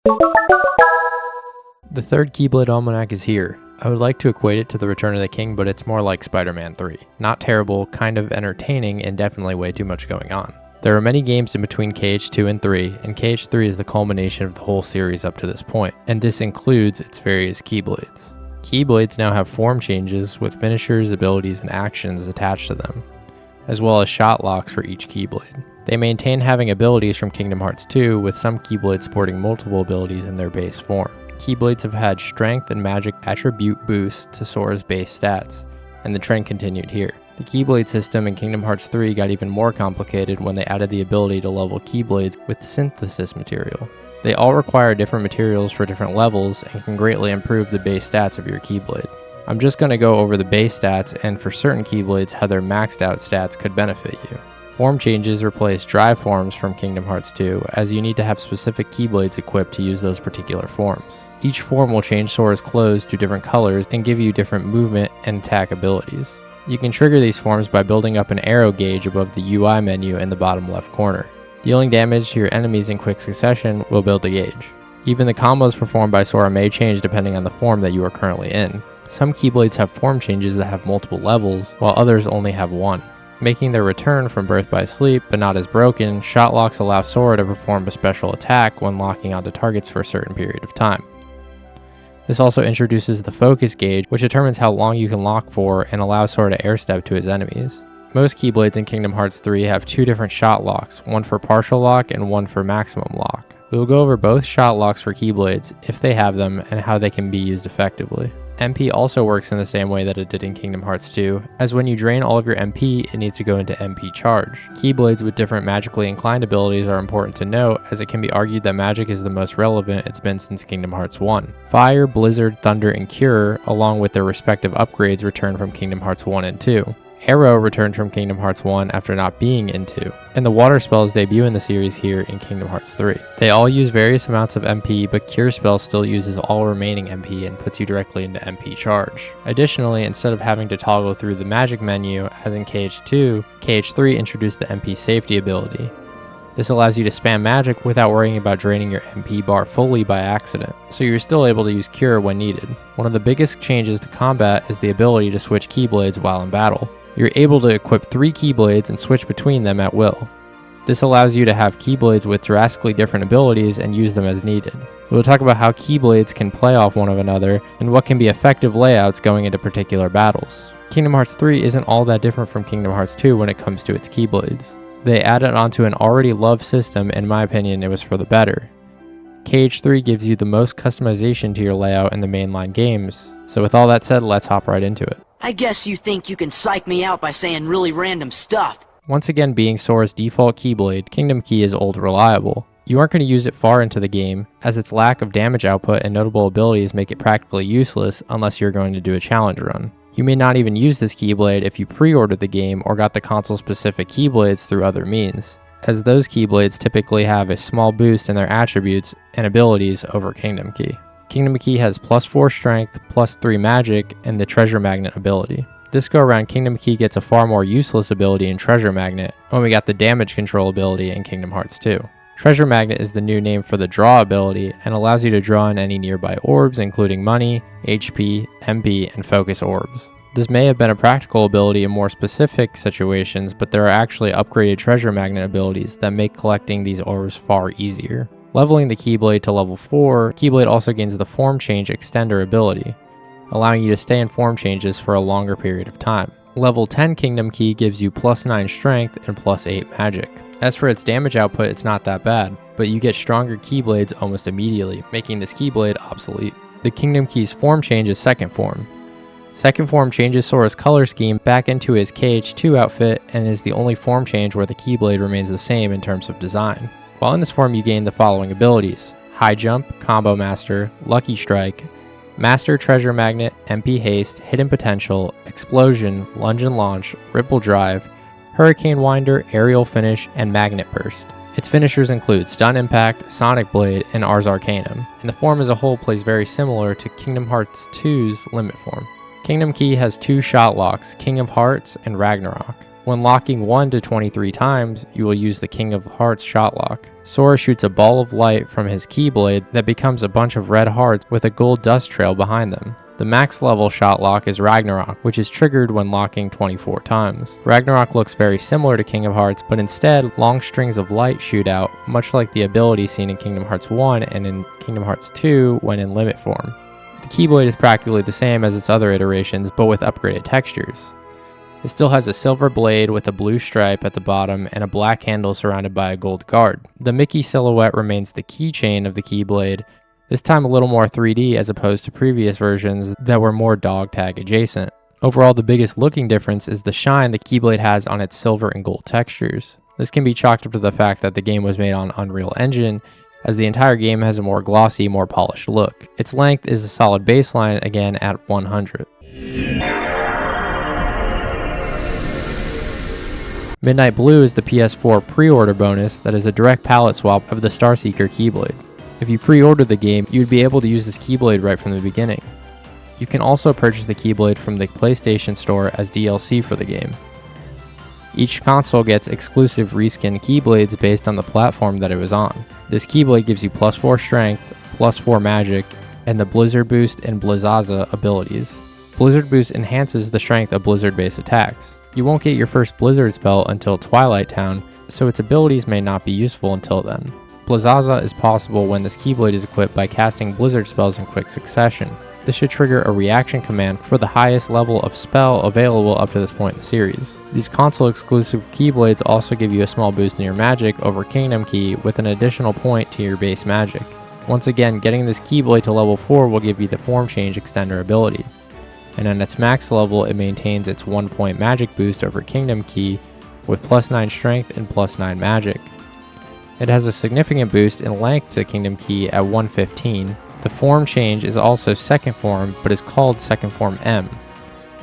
The third Keyblade Almanac is here. I would like to equate it to the Return of the King, but it's more like Spider-Man 3. Not terrible, kind of entertaining, and definitely way too much going on. There are many games in between KH2 and 3, and KH3 is the culmination of the whole series up to this point, and this includes its various Keyblades. Keyblades now have form changes with finishers, abilities, and actions attached to them, as well as shot locks for each Keyblade. They maintain having abilities from Kingdom Hearts 2, with some Keyblades sporting multiple abilities in their base form. Keyblades have had strength and magic attribute boosts to Sora's base stats, and the trend continued here. The Keyblade system in Kingdom Hearts 3 got even more complicated when they added the ability to level Keyblades with synthesis material. They all require different materials for different levels and can greatly improve the base stats of your Keyblade. I'm just going to go over the base stats and for certain Keyblades how their maxed out stats could benefit you. Form changes replace drive forms from Kingdom Hearts 2, as you need to have specific Keyblades equipped to use those particular forms. Each form will change Sora's clothes to different colors and give you different movement and attack abilities. You can trigger these forms by building up an arrow gauge above the UI menu in the bottom left corner. Dealing damage to your enemies in quick succession will build the gauge. Even the combos performed by Sora may change depending on the form that you are currently in. Some Keyblades have form changes that have multiple levels, while others only have one. Making their return from Birth by Sleep, but not as broken, shot locks allow Sora to perform a special attack when locking onto targets for a certain period of time. This also introduces the focus gauge, which determines how long you can lock for and allows Sora to air step to his enemies. Most Keyblades in Kingdom Hearts 3 have two different shot locks, one for partial lock and one for maximum lock. We will go over both shot locks for Keyblades, if they have them, and how they can be used effectively. MP also works in the same way that it did in Kingdom Hearts 2, as when you drain all of your MP, it needs to go into MP charge. Keyblades with different magically inclined abilities are important to note, as it can be argued that magic is the most relevant it's been since Kingdom Hearts 1. Fire, Blizzard, Thunder, and Cure, along with their respective upgrades, return from Kingdom Hearts 1 and 2. Arrow returned from Kingdom Hearts 1 after not being in 2, and the water spells debut in the series here in Kingdom Hearts 3. They all use various amounts of MP, but Cure Spell still uses all remaining MP and puts you directly into MP charge. Additionally, instead of having to toggle through the magic menu, as in KH2, KH3 introduced the MP safety ability. This allows you to spam magic without worrying about draining your MP bar fully by accident, so you're still able to use Cure when needed. One of the biggest changes to combat is the ability to switch Keyblades while in battle. You're able to equip 3 Keyblades and switch between them at will. This allows you to have Keyblades with drastically different abilities and use them as needed. We'll talk about how Keyblades can play off one another and what can be effective layouts going into particular battles. Kingdom Hearts 3 isn't all that different from Kingdom Hearts 2 when it comes to its Keyblades. They added onto an already loved system, and in my opinion it was for the better. KH3 gives you the most customization to your layout in the mainline games, so with all that said, let's hop right into it. I guess you think you can psych me out by saying really random stuff. Once again, being Sora's default Keyblade, Kingdom Key is old reliable. You aren't going to use it far into the game, as its lack of damage output and notable abilities make it practically useless unless you're going to do a challenge run. You may not even use this Keyblade if you pre-ordered the game or got the console-specific Keyblades through other means, as those Keyblades typically have a small boost in their attributes and abilities over Kingdom Key. Kingdom Key has +4 strength, +3 magic, and the treasure magnet ability. This go around, Kingdom Key gets a far more useless ability in treasure magnet when we got the damage control ability in Kingdom Hearts 2. Treasure magnet is the new name for the draw ability and allows you to draw in any nearby orbs including money, HP, MP, and focus orbs. This may have been a practical ability in more specific situations, but there are actually upgraded treasure magnet abilities that make collecting these orbs far easier. Leveling the Keyblade to level 4, Keyblade also gains the Form Change Extender ability, allowing you to stay in form changes for a longer period of time. Level 10 Kingdom Key gives you +9 strength and +8 magic. As for its damage output, it's not that bad, but you get stronger Keyblades almost immediately, making this Keyblade obsolete. The Kingdom Key's form change is Second Form. Second Form changes Sora's color scheme back into his KH2 outfit and is the only form change where the Keyblade remains the same in terms of design. While in this form, you gain the following abilities: High Jump, Combo Master, Lucky Strike, Master Treasure Magnet, MP Haste, Hidden Potential, Explosion, Lunge and Launch, Ripple Drive, Hurricane Winder, Aerial Finish, and Magnet Burst. Its finishers include Stun Impact, Sonic Blade, and Ars Arcanum, and the form as a whole plays very similar to Kingdom Hearts 2's Limit form. Kingdom Key has 2 shot locks, King of Hearts and Ragnarok. When locking 1 to 23 times, you will use the King of Hearts shot lock. Sora shoots a ball of light from his Keyblade that becomes a bunch of red hearts with a gold dust trail behind them. The max level shot lock is Ragnarok, which is triggered when locking 24 times. Ragnarok looks very similar to King of Hearts, but instead, long strings of light shoot out, much like the ability seen in Kingdom Hearts 1 and in Kingdom Hearts 2 when in limit form. The Keyblade is practically the same as its other iterations, but with upgraded textures. It still has a silver blade with a blue stripe at the bottom and a black handle surrounded by a gold guard. The Mickey silhouette remains the keychain of the Keyblade, this time a little more 3D as opposed to previous versions that were more dog tag adjacent. Overall, the biggest looking difference is the shine the Keyblade has on its silver and gold textures. This can be chalked up to the fact that the game was made on Unreal Engine, as the entire game has a more glossy, more polished look. Its length is a solid baseline, again at 100. Midnight Blue is the PS4 pre-order bonus that is a direct palette swap of the Starseeker Keyblade. If you pre-order the game, you would be able to use this Keyblade right from the beginning. You can also purchase the Keyblade from the PlayStation Store as DLC for the game. Each console gets exclusive reskinned Keyblades based on the platform that it was on. This Keyblade gives you +4 strength, +4 magic, and the Blizzard Boost and Blizzaza abilities. Blizzard Boost enhances the strength of Blizzard-based attacks. You won't get your first Blizzard spell until Twilight Town, so its abilities may not be useful until then. Blizzaza is possible when this Keyblade is equipped by casting Blizzard spells in quick succession. This should trigger a reaction command for the highest level of spell available up to this point in the series. These console-exclusive Keyblades also give you a small boost in your magic over Kingdom Key with an additional point to your base magic. Once again, getting this Keyblade to level 4 will give you the Form Change Extender ability. And at its max level, it maintains its 1-point magic boost over Kingdom Key with +9 strength and +9 magic. It has a significant boost in length to Kingdom Key at 115. The form change is also Second Form, but is called Second Form M.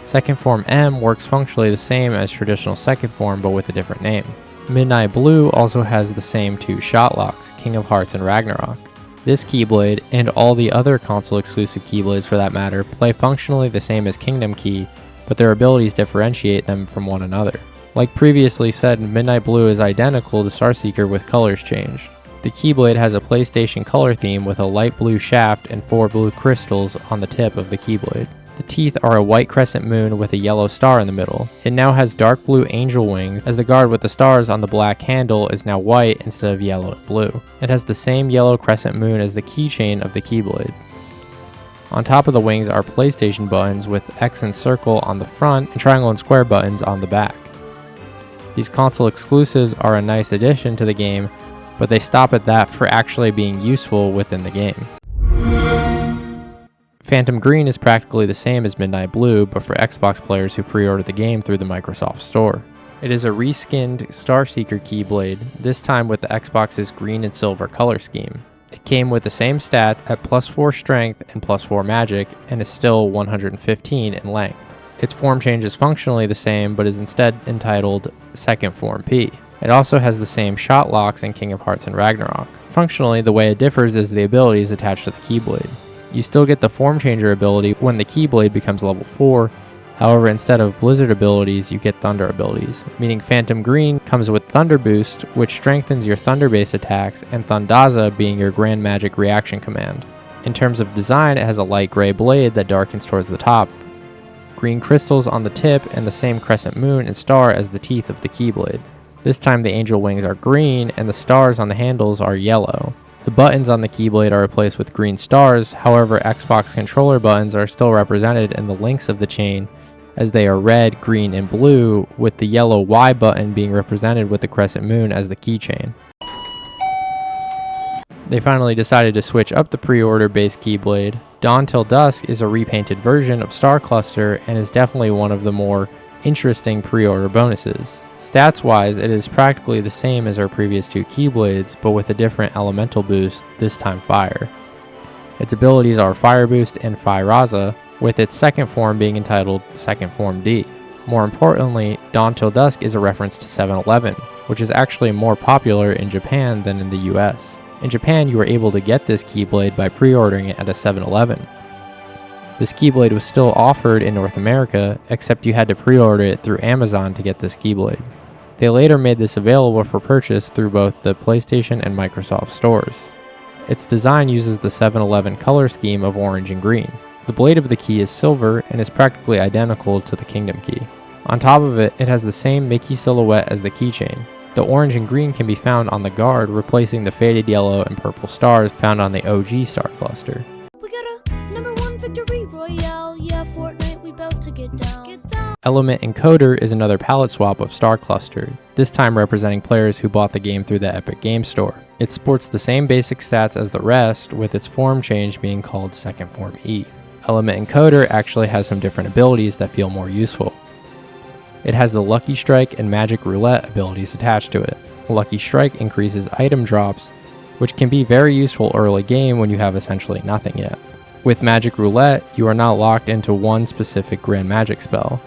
Second Form M works functionally the same as traditional Second Form, but with a different name. Midnight Blue also has the same two shot locks, King of Hearts and Ragnarok. This Keyblade, and all the other console-exclusive Keyblades for that matter, play functionally the same as Kingdom Key, but their abilities differentiate them from one another. Like previously said, Midnight Blue is identical to Starseeker with colors changed. The Keyblade has a PlayStation color theme with a light blue shaft and 4 blue crystals on the tip of the Keyblade. The teeth are a white crescent moon with a yellow star in the middle. It now has dark blue angel wings, as the guard with the stars on the black handle is now white instead of yellow and blue. It has the same yellow crescent moon as the keychain of the Keyblade. On top of the wings are PlayStation buttons with X and circle on the front and triangle and square buttons on the back. These console exclusives are a nice addition to the game, but they stop at that for actually being useful within the game. Phantom Green is practically the same as Midnight Blue, but for Xbox players who pre-order the game through the Microsoft Store. It is a reskinned Starseeker Keyblade, this time with the Xbox's green and silver color scheme. It came with the same stats at +4 strength and +4 magic, and is still 115 in length. Its form change is functionally the same, but is instead entitled Second Form P. It also has the same shot locks in King of Hearts and Ragnarok. Functionally, the way it differs is the abilities attached to the Keyblade. You still get the Form Changer ability when the Keyblade becomes level 4, however instead of Blizzard abilities, you get Thunder abilities, meaning Phantom Green comes with Thunder Boost, which strengthens your Thunder-based attacks, and Thundaza being your Grand Magic reaction command. In terms of design, it has a light gray blade that darkens towards the top, green crystals on the tip, and the same crescent moon and star as the teeth of the Keyblade. This time the angel wings are green and the stars on the handles are yellow. The buttons on the Keyblade are replaced with green stars, however Xbox controller buttons are still represented in the links of the chain as they are red, green, and blue, with the yellow Y button being represented with the crescent moon as the keychain. They finally decided to switch up the pre-order based Keyblade. Dawn Till Dusk is a repainted version of Star Cluster and is definitely one of the more interesting pre-order bonuses. Stats-wise, it is practically the same as our previous two Keyblades, but with a different elemental boost, this time Fire. Its abilities are Fire Boost and Fire-Raza, with its second form being entitled Second Form D. More importantly, Dawn Till Dusk is a reference to 7-Eleven, which is actually more popular in Japan than in the US. In Japan, you were able to get this Keyblade by pre-ordering it at a 7-Eleven. This Keyblade was still offered in North America, except you had to pre-order it through Amazon to get this Keyblade. They later made this available for purchase through both the PlayStation and Microsoft stores. Its design uses the 7-Eleven color scheme of orange and green. The blade of the key is silver and is practically identical to the Kingdom Key. On top of it, it has the same Mickey silhouette as the keychain. The orange and green can be found on the guard, replacing the faded yellow and purple stars found on the OG star cluster. We got a #1 victory royale, yeah, Fortnite, we bout to get down. Element Encoder is another palette swap of Star Cluster, this time representing players who bought the game through the Epic Game Store. It sports the same basic stats as the rest, with its form change being called Second Form E. Element Encoder actually has some different abilities that feel more useful. It has the Lucky Strike and Magic Roulette abilities attached to it. Lucky Strike increases item drops, which can be very useful early game when you have essentially nothing yet. With Magic Roulette, you are not locked into one specific Grand Magic spell.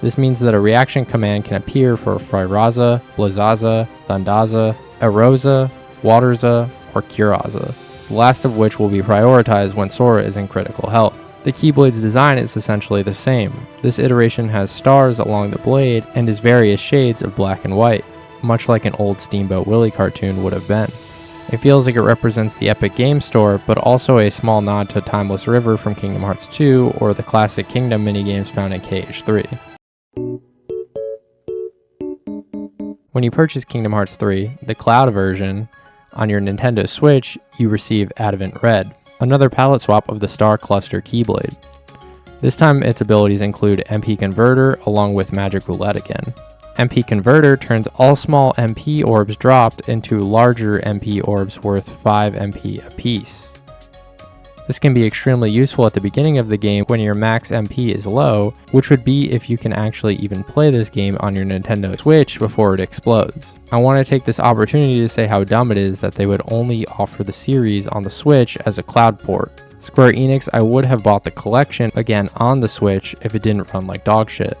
This means that a reaction command can appear for Fryraza, Blazaza, Thundaza, Eroza, Waterza, or Curaza, the last of which will be prioritized when Sora is in critical health. The Keyblade's design is essentially the same. This iteration has stars along the blade and is various shades of black and white, much like an old Steamboat Willie cartoon would have been. It feels like it represents the Epic Game Store, but also a small nod to Timeless River from Kingdom Hearts 2 or the classic Kingdom minigames found in KH3. When you purchase Kingdom Hearts 3, the Cloud version, on your Nintendo Switch, you receive Advent Red, another palette swap of the Star Cluster Keyblade. This time its abilities include MP Converter along with Magic Roulette again. MP Converter turns all small MP orbs dropped into larger MP orbs worth 5 MP apiece. This can be extremely useful at the beginning of the game when your max MP is low, which would be if you can actually even play this game on your Nintendo Switch before it explodes. I want to take this opportunity to say how dumb it is that they would only offer the series on the Switch as a cloud port. Square Enix, I would have bought the collection again on the Switch if it didn't run like dog shit.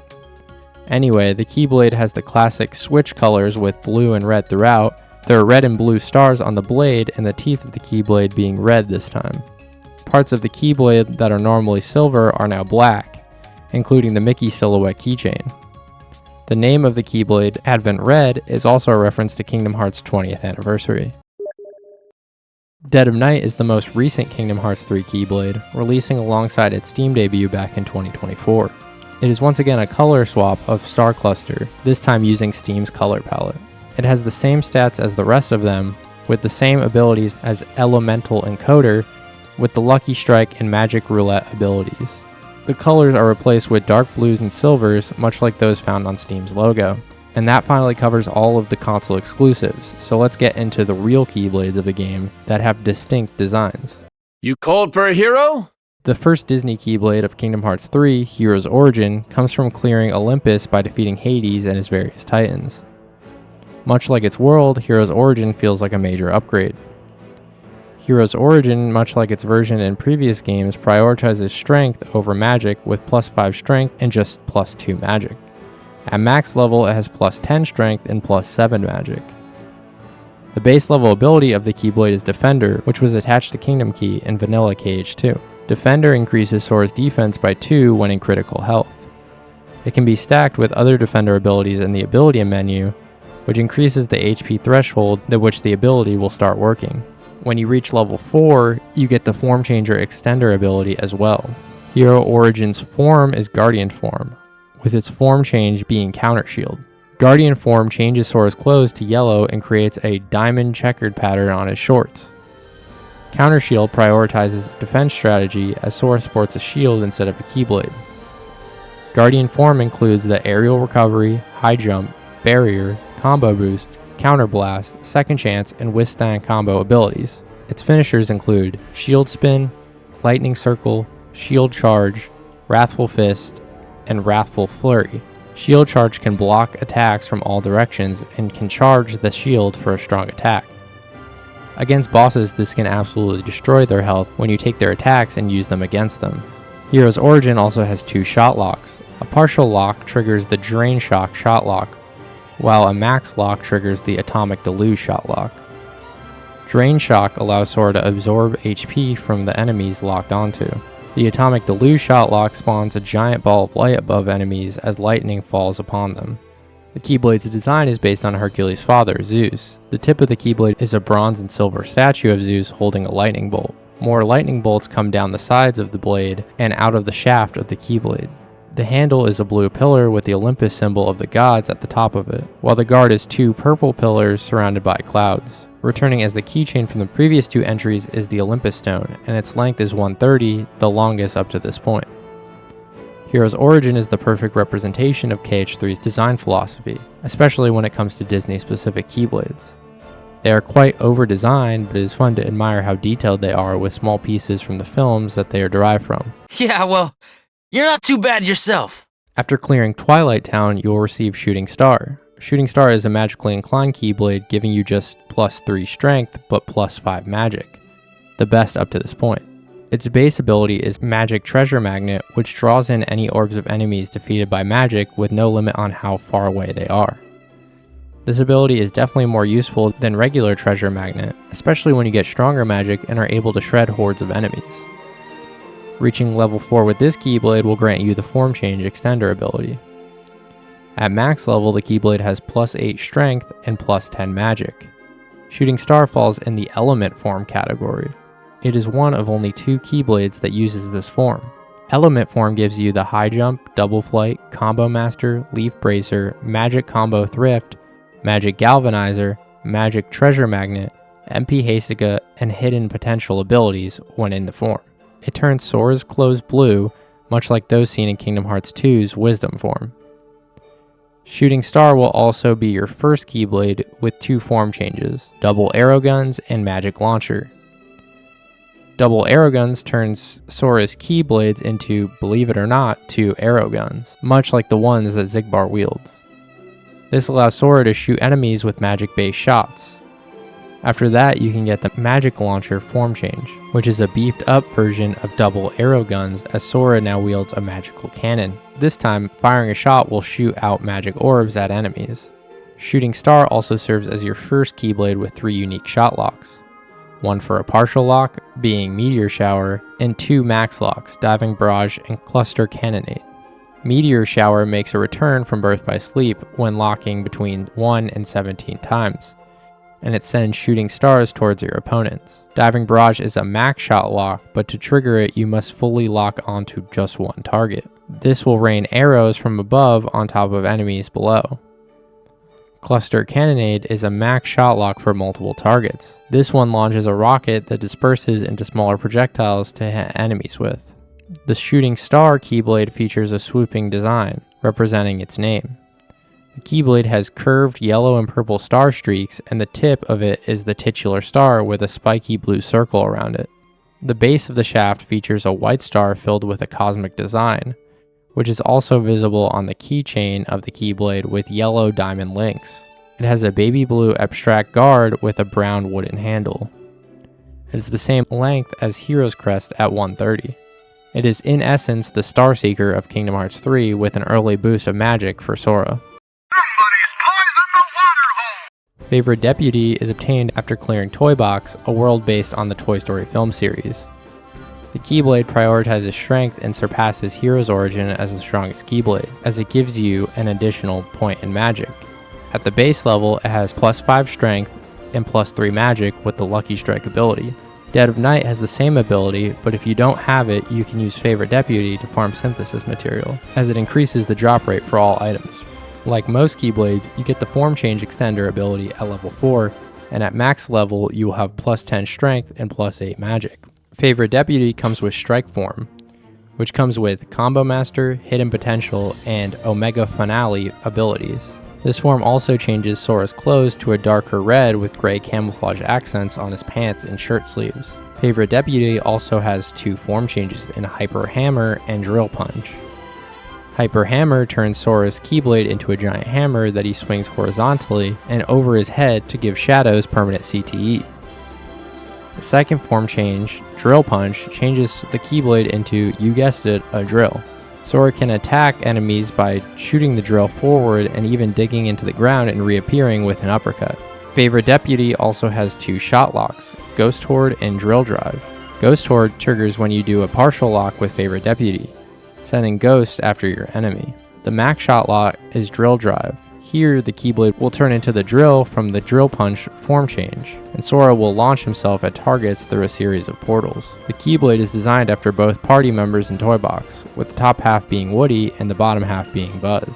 Anyway, the Keyblade has the classic Switch colors with blue and red throughout. There are red and blue stars on the blade and the teeth of the Keyblade being red this time. Parts of the Keyblade that are normally silver are now black, including the Mickey silhouette keychain. The name of the Keyblade, Advent Red, is also a reference to Kingdom Hearts' 20th anniversary. Dead of Night is the most recent Kingdom Hearts 3 Keyblade, releasing alongside its Steam debut back in 2024. It is once again a color swap of Star Cluster, this time using Steam's color palette. It has the same stats as the rest of them, with the same abilities as Elemental Encoder, with the Lucky Strike and Magic Roulette abilities. The colors are replaced with dark blues and silvers, much like those found on Steam's logo. And that finally covers all of the console exclusives, so let's get into the real Keyblades of the game that have distinct designs. You called for a hero? The first Disney Keyblade of Kingdom Hearts 3, Hero's Origin, comes from clearing Olympus by defeating Hades and his various titans. Much like its world, Hero's Origin feels like a major upgrade. Hero's Origin, much like its version in previous games, prioritizes strength over magic with +5 strength and just +2 magic. At max level, it has +10 strength and +7 magic. The base level ability of the Keyblade is Defender, which was attached to Kingdom Key in vanilla KH2. Defender increases Sora's defense by 2 when in critical health. It can be stacked with other Defender abilities in the ability menu, which increases the HP threshold at which the ability will start working. When you reach level 4, you get the Form Changer Extender ability as well. Hero Origin's form is Guardian Form, with its form change being Counter Shield. Guardian Form changes Sora's clothes to yellow and creates a diamond checkered pattern on his shorts. Counter Shield prioritizes its defense strategy as Sora sports a shield instead of a Keyblade. Guardian Form includes the Aerial Recovery, High Jump, Barrier, Combo Boost, Counter Blast, Second Chance, and Withstand combo abilities. Its finishers include Shield Spin, Lightning Circle, Shield Charge, Wrathful Fist, and Wrathful Flurry. Shield Charge can block attacks from all directions and can charge the shield for a strong attack. Against bosses, this can absolutely destroy their health when you take their attacks and use them against them. Hero's Origin also has 2 shot locks. A partial lock triggers the Drain Shock shot lock, while a max lock triggers the Atomic Deluge shot lock. Drain Shock allows Sora to absorb HP from the enemies locked onto. The Atomic Deluge shot lock spawns a giant ball of light above enemies as lightning falls upon them. The Keyblade's design is based on Hercules' father, Zeus. The tip of the Keyblade is a bronze and silver statue of Zeus holding a lightning bolt. More lightning bolts come down the sides of the blade and out of the shaft of the Keyblade. The handle is a blue pillar with the Olympus symbol of the gods at the top of it, while the guard is 2 purple pillars surrounded by clouds. Returning as the keychain from the previous 2 entries is the Olympus Stone, and its length is 130, the longest up to this point. Hero's origin is the perfect representation of KH3's design philosophy, especially when it comes to Disney-specific Keyblades. They are quite over-designed, but it is fun to admire how detailed they are with small pieces from the films that they are derived from. Yeah, well, you're not too bad yourself. After clearing Twilight Town, you'll receive Shooting Star. Shooting Star is a magically inclined Keyblade, giving you just +3 strength, but +5 magic, the best up to this point. Its base ability is Magic Treasure Magnet, which draws in any orbs of enemies defeated by magic with no limit on how far away they are. This ability is definitely more useful than regular Treasure Magnet, especially when you get stronger magic and are able to shred hordes of enemies. Reaching level 4 with this Keyblade will grant you the Form Change Extender ability. At max level, the Keyblade has +8 strength and +10 magic. Shooting Star falls in the Element form category. It is one of only 2 Keyblades that uses this form. Element form gives you the High Jump, Double Flight, Combo Master, Leaf Bracer, Magic Combo Thrift, Magic Galvanizer, Magic Treasure Magnet, MP Hastica, and Hidden Potential abilities when in the form. It turns Sora's clothes blue, much like those seen in Kingdom Hearts 2's Wisdom form. Shooting Star will also be your first Keyblade with 2 form changes, Double Arrow Guns and Magic Launcher. Double Arrow Guns turns Sora's Keyblades into, believe it or not, 2 arrow guns, much like the ones that Xigbar wields. This allows Sora to shoot enemies with magic-based shots. After that, you can get the Magic Launcher form change, which is a beefed up version of Double Arrow Guns, as Sora now wields a magical cannon. This time, firing a shot will shoot out magic orbs at enemies. Shooting Star also serves as your first Keyblade with 3 unique shot locks. One for a partial lock, being Meteor Shower, and 2 max locks, Diving Barrage and Cluster Cannonade. Meteor Shower makes a return from Birth by Sleep when locking between 1 and 17 times, and it sends shooting stars towards your opponents. Diving Barrage is a max shot lock, but to trigger it you must fully lock onto just one target. This will rain arrows from above on top of enemies below. Cluster Cannonade is a max shot lock for multiple targets. This one launches a rocket that disperses into smaller projectiles to hit enemies with. The Shooting Star Keyblade features a swooping design, representing its name. The Keyblade has curved yellow and purple star streaks, and the tip of it is the titular star with a spiky blue circle around it. The base of the shaft features a white star filled with a cosmic design, which is also visible on the keychain of the Keyblade with yellow diamond links. It has a baby blue abstract guard with a brown wooden handle. It is the same length as Hero's Crest at 130. It is in essence the Starseeker of Kingdom Hearts 3 with an early boost of magic for Sora. Favorite Deputy is obtained after clearing Toy Box, a world based on the Toy Story film series. The Keyblade prioritizes strength and surpasses Hero's origin as the strongest Keyblade, as it gives you an additional point in magic. At the base level, it has +5 strength and +3 magic with the Lucky Strike ability. Dead of Night has the same ability, but if you don't have it, you can use Favorite Deputy to farm synthesis material, as it increases the drop rate for all items. Like most Keyblades, you get the Form Change Extender ability at level 4, and at max level, you will have +10 strength and +8 magic. Favorite Deputy comes with Strike Form, which comes with Combo Master, Hidden Potential, and Omega Finale abilities. This form also changes Sora's clothes to a darker red with gray camouflage accents on his pants and shirt sleeves. Favorite Deputy also has 2 form changes in Hyper Hammer and Drill Punch. Hyper Hammer turns Sora's Keyblade into a giant hammer that he swings horizontally and over his head to give Shadows permanent CTE. The second form change, Drill Punch, changes the Keyblade into, you guessed it, a drill. Sora can attack enemies by shooting the drill forward and even digging into the ground and reappearing with an uppercut. Favorite Deputy also has 2 shot locks, Ghost Horde and Drill Drive. Ghost Horde triggers when you do a partial lock with Favorite Deputy, sending ghosts after your enemy. The max shot lock is Drill Drive. Here, the Keyblade will turn into the drill from the Drill Punch form change, and Sora will launch himself at targets through a series of portals. The Keyblade is designed after both party members in Toy Box, with the top half being Woody and the bottom half being Buzz.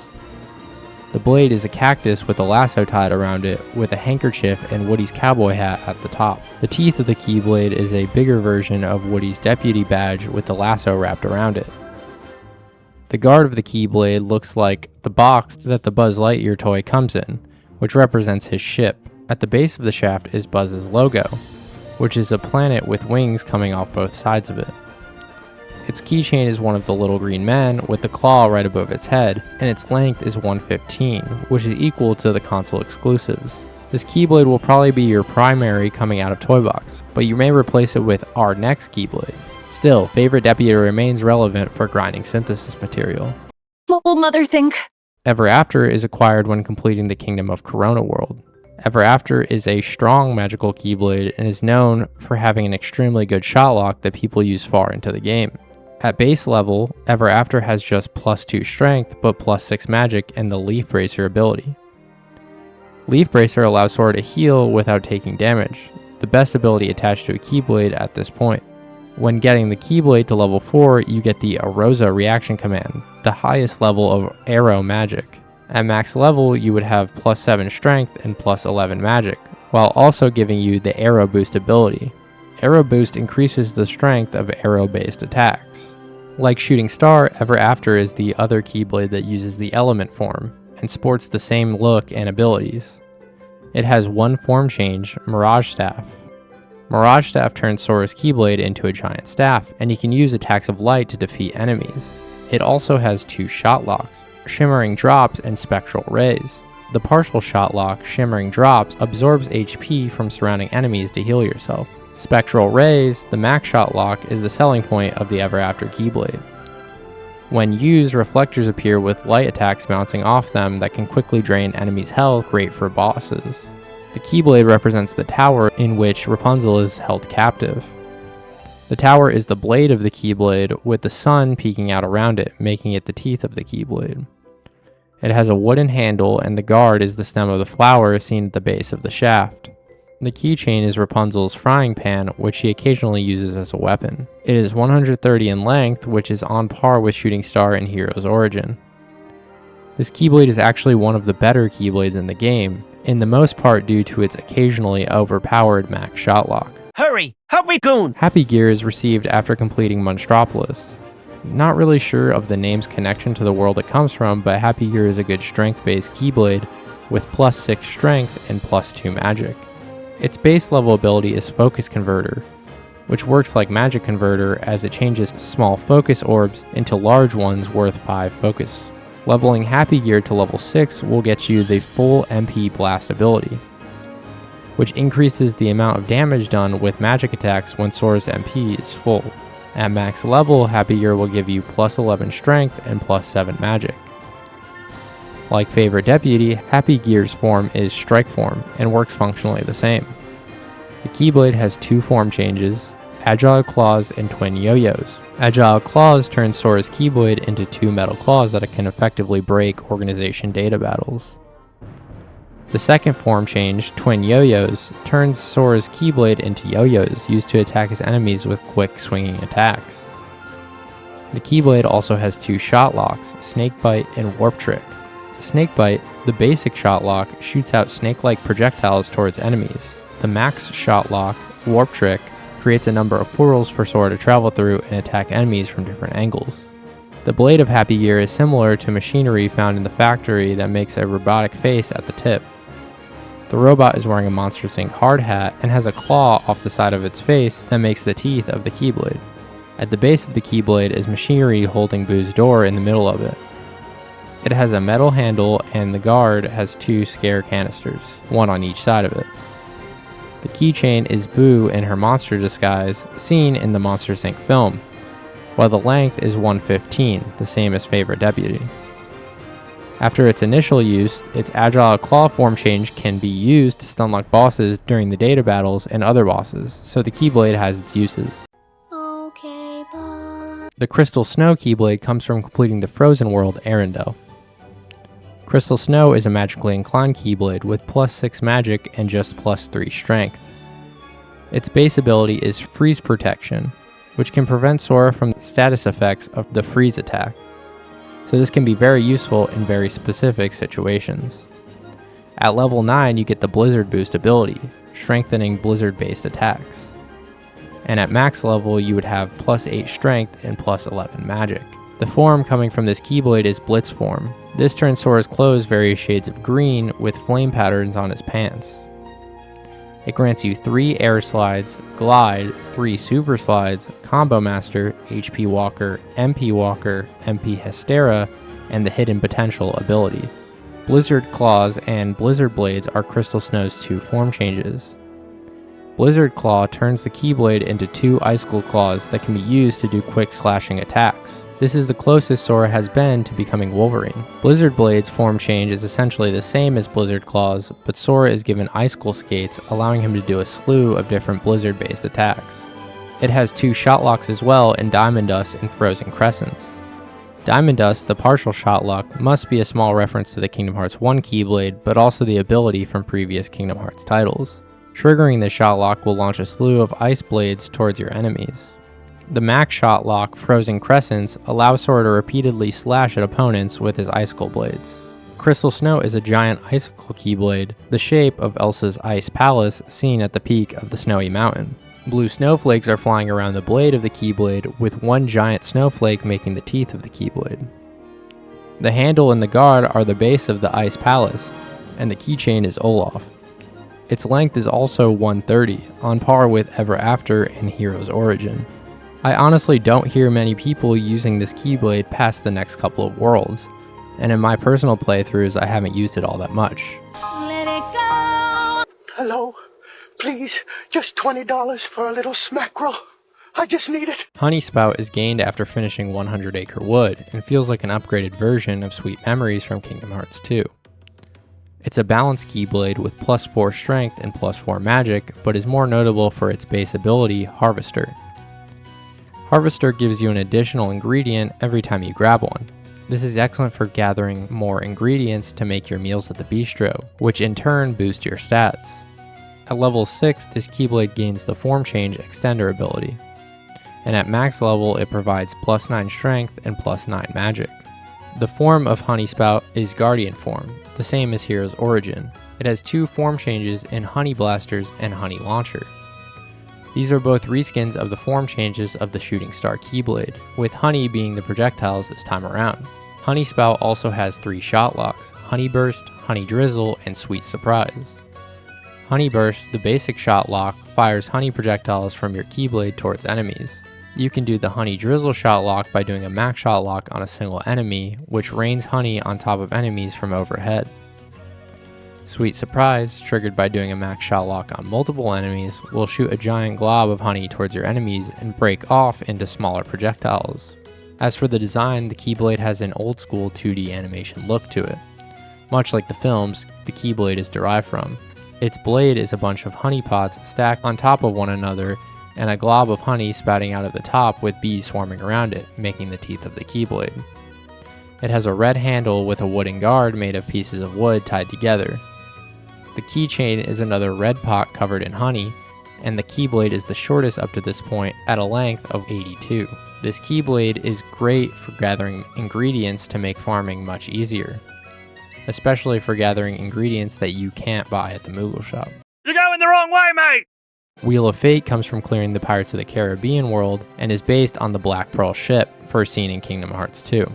The blade is a cactus with a lasso tied around it, with a handkerchief and Woody's cowboy hat at the top. The teeth of the Keyblade is a bigger version of Woody's deputy badge with the lasso wrapped around it. The guard of the Keyblade looks like the box that the Buzz Lightyear toy comes in, which represents his ship. At the base of the shaft is Buzz's logo, which is a planet with wings coming off both sides of it. Its keychain is one of the little green men with the claw right above its head, and its length is 115, which is equal to the console exclusives. This Keyblade will probably be your primary coming out of Toy Box, but you may replace it with our next Keyblade. Still, Favorite Deputy remains relevant for grinding synthesis material. What will Mother think? Ever After is acquired when completing the Kingdom of Corona world. Ever After is a strong magical Keyblade and is known for having an extremely good shot lock that people use far into the game. At base level, Ever After has just +2 strength but +6 magic and the Leaf Bracer ability. Leaf Bracer allows Sora to heal without taking damage, the best ability attached to a Keyblade at this point. When getting the Keyblade to level 4, you get the Arosa reaction command, the highest level of arrow magic. At max level, you would have +7 strength and +11 magic, while also giving you the arrow boost ability. Arrow boost increases the strength of arrow-based attacks. Like Shooting Star, Ever After is the other Keyblade that uses the element form, and sports the same look and abilities. It has one form change, Mirage Staff. Mirage Staff turns Sora's Keyblade into a giant staff, and he can use attacks of light to defeat enemies. It also has 2 shot locks, Shimmering Drops and Spectral Rays. The partial shot lock, Shimmering Drops, absorbs HP from surrounding enemies to heal yourself. Spectral Rays, the max shot lock, is the selling point of the Ever After Keyblade. When used, reflectors appear with light attacks bouncing off them that can quickly drain enemies' health, great for bosses. The Keyblade represents the tower in which Rapunzel is held captive. The tower is the blade of the Keyblade, with the sun peeking out around it, making it the teeth of the Keyblade. It has a wooden handle, and the guard is the stem of the flower seen at the base of the shaft. The keychain is Rapunzel's frying pan, which she occasionally uses as a weapon. It is 130 in length, which is on par with Shooting Star in Hero's Origin. This Keyblade is actually one of the better Keyblades in the game, in the most part due to its occasionally overpowered max shot lock. Hurry! Help me, Goon! Happy Gear is received after completing Monstropolis. Not really sure of the name's connection to the world it comes from, but Happy Gear is a good strength-based Keyblade with +6 strength and +2 magic. Its base level ability is Focus Converter, which works like Magic Converter as it changes small focus orbs into large ones worth 5 focus. Leveling Happy Gear to level 6 will get you the full MP Blast ability, which increases the amount of damage done with magic attacks when Sora's MP is full. At max level, Happy Gear will give you +11 strength and +7 magic. Like Favorite Deputy, Happy Gear's form is Strike Form and works functionally the same. The Keyblade has 2 form changes, Agile Claws and Twin Yo-Yos. Agile Claws turns Sora's Keyblade into 2 metal claws that can effectively break organization data battles. The second form change, Twin Yo-Yos, turns Sora's Keyblade into yo-yos used to attack his enemies with quick swinging attacks. The Keyblade also has 2 shot locks, Snakebite and Warp Trick. Snakebite, the basic shot lock, shoots out snake-like projectiles towards enemies. The max shot lock, Warp Trick, creates a number of portals for Sora to travel through and attack enemies from different angles. The blade of Happy Gear is similar to machinery found in the factory that makes a robotic face at the tip. The robot is wearing a Monster Inc. hard hat and has a claw off the side of its face that makes the teeth of the Keyblade. At the base of the Keyblade is machinery holding Boo's door in the middle of it. It has a metal handle and the guard has 2 scare canisters, one on each side of it. The keychain is Boo in her monster disguise, seen in the Monster Inc. film, while the length is 115, the same as Favorite Deputy. After its initial use, its Agile Claw form change can be used to stunlock bosses during the data battles and other bosses, so the Keyblade has its uses. The Crystal Snow Keyblade comes from completing the Frozen World Arendelle. Crystal Snow is a magically inclined Keyblade with +6 magic and just +3 strength. Its base ability is Freeze Protection, which can prevent Sora from the status effects of the freeze attack, so this can be very useful in very specific situations. At level 9 you get the Blizzard Boost ability, strengthening Blizzard-based attacks. And at max level you would have +8 strength and +11 magic. The form coming from this Keyblade is Blitz form. This turns Sora's clothes various shades of green with flame patterns on his pants. It grants you 3 Air Slides, Glide, 3 Super Slides, Combo Master, HP Walker, MP Hystera, and the Hidden Potential ability. Blizzard Claws and Blizzard Blades are Crystal Snow's 2 form changes. Blizzard Claw turns the Keyblade into 2 Icicle Claws that can be used to do quick slashing attacks. This is the closest Sora has been to becoming Wolverine. Blizzard Blade's form change is essentially the same as Blizzard Claws, but Sora is given Icicle Skates, allowing him to do a slew of different Blizzard-based attacks. It has 2 shot locks as well in Diamond Dust and Frozen Crescents. Diamond Dust, the partial shot lock, must be a small reference to the Kingdom Hearts 1 Keyblade, but also the ability from previous Kingdom Hearts titles. Triggering the shot lock will launch a slew of ice blades towards your enemies. The max shot lock, Frozen Crescents, allows Sora to repeatedly slash at opponents with his icicle blades. Crystal Snow is a giant icicle Keyblade, the shape of Elsa's Ice Palace seen at the peak of the snowy mountain. Blue snowflakes are flying around the blade of the Keyblade, with one giant snowflake making the teeth of the Keyblade. The handle and the guard are the base of the Ice Palace, and the keychain is Olaf. Its length is also 130, on par with Ever After and Hero's Origin. I honestly don't hear many people using this Keyblade past the next couple of worlds, and in my personal playthroughs I haven't used it all that much. Let it go. Hello? Please, just $20 for a little smackerel. I just need it. Hunny Spout is gained after finishing 100 Acre Wood, and feels like an upgraded version of Sweet Memories from Kingdom Hearts 2. It's a balanced Keyblade with +4 strength and +4 magic, but is more notable for its base ability, Harvester. Harvester gives you an additional ingredient every time you grab one. This is excellent for gathering more ingredients to make your meals at the bistro, which in turn boost your stats. At level 6, this Keyblade gains the Form Change Extender ability, and at max level it provides +9 strength and +9 magic. The form of Hunny Spout is Guardian form, the same as Hero's Origin. It has 2 form changes in Honey Blasters and Honey Launcher. These are both reskins of the form changes of the Shooting Star Keyblade, with Honey being the projectiles this time around. Hunny Spout also has 3 shot locks, Honey Burst, Honey Drizzle, and Sweet Surprise. Honey Burst, the basic shot lock, fires honey projectiles from your Keyblade towards enemies. You can do the Honey Drizzle shot lock by doing a max shot lock on a single enemy, which rains honey on top of enemies from overhead. Sweet Surprise, triggered by doing a max shot lock on multiple enemies, will shoot a giant glob of honey towards your enemies and break off into smaller projectiles. As for the design, the Keyblade has an old school 2D animation look to it. Much like the films the Keyblade is derived from. Its blade is a bunch of honey pots stacked on top of one another, and a glob of honey spouting out of the top with bees swarming around it, making the teeth of the Keyblade. It has a red handle with a wooden guard made of pieces of wood tied together. The keychain is another red pot covered in honey, and the Keyblade is the shortest up to this point at a length of 82. This Keyblade is great for gathering ingredients to make farming much easier, especially for gathering ingredients that you can't buy at the Moogle shop. You're going the wrong way, mate! Wheel of Fate comes from clearing the Pirates of the Caribbean world and is based on the Black Pearl ship first seen in Kingdom Hearts 2.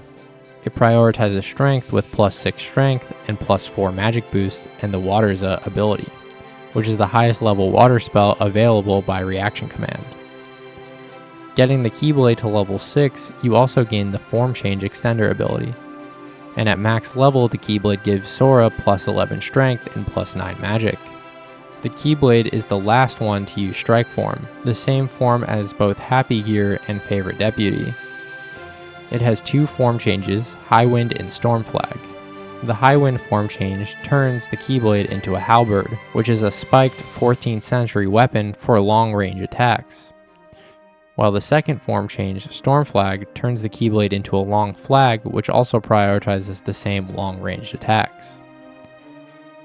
It prioritizes strength with +6 strength and +4 magic boost and the Waterza ability, which is the highest level water spell available by reaction command. Getting the Keyblade to level 6, you also gain the Form Change Extender ability, and at max level the Keyblade gives Sora +11 strength and +9 magic. The Keyblade is the last one to use Strike Form, the same form as both Happy Gear and Favorite Deputy. It has 2 form changes, High Wind and Storm Flag. The High Wind form change turns the Keyblade into a halberd, which is a spiked 14th century weapon for long range attacks. while the second form change, Storm Flag, turns the Keyblade into a long flag which also prioritizes the same long-ranged attacks.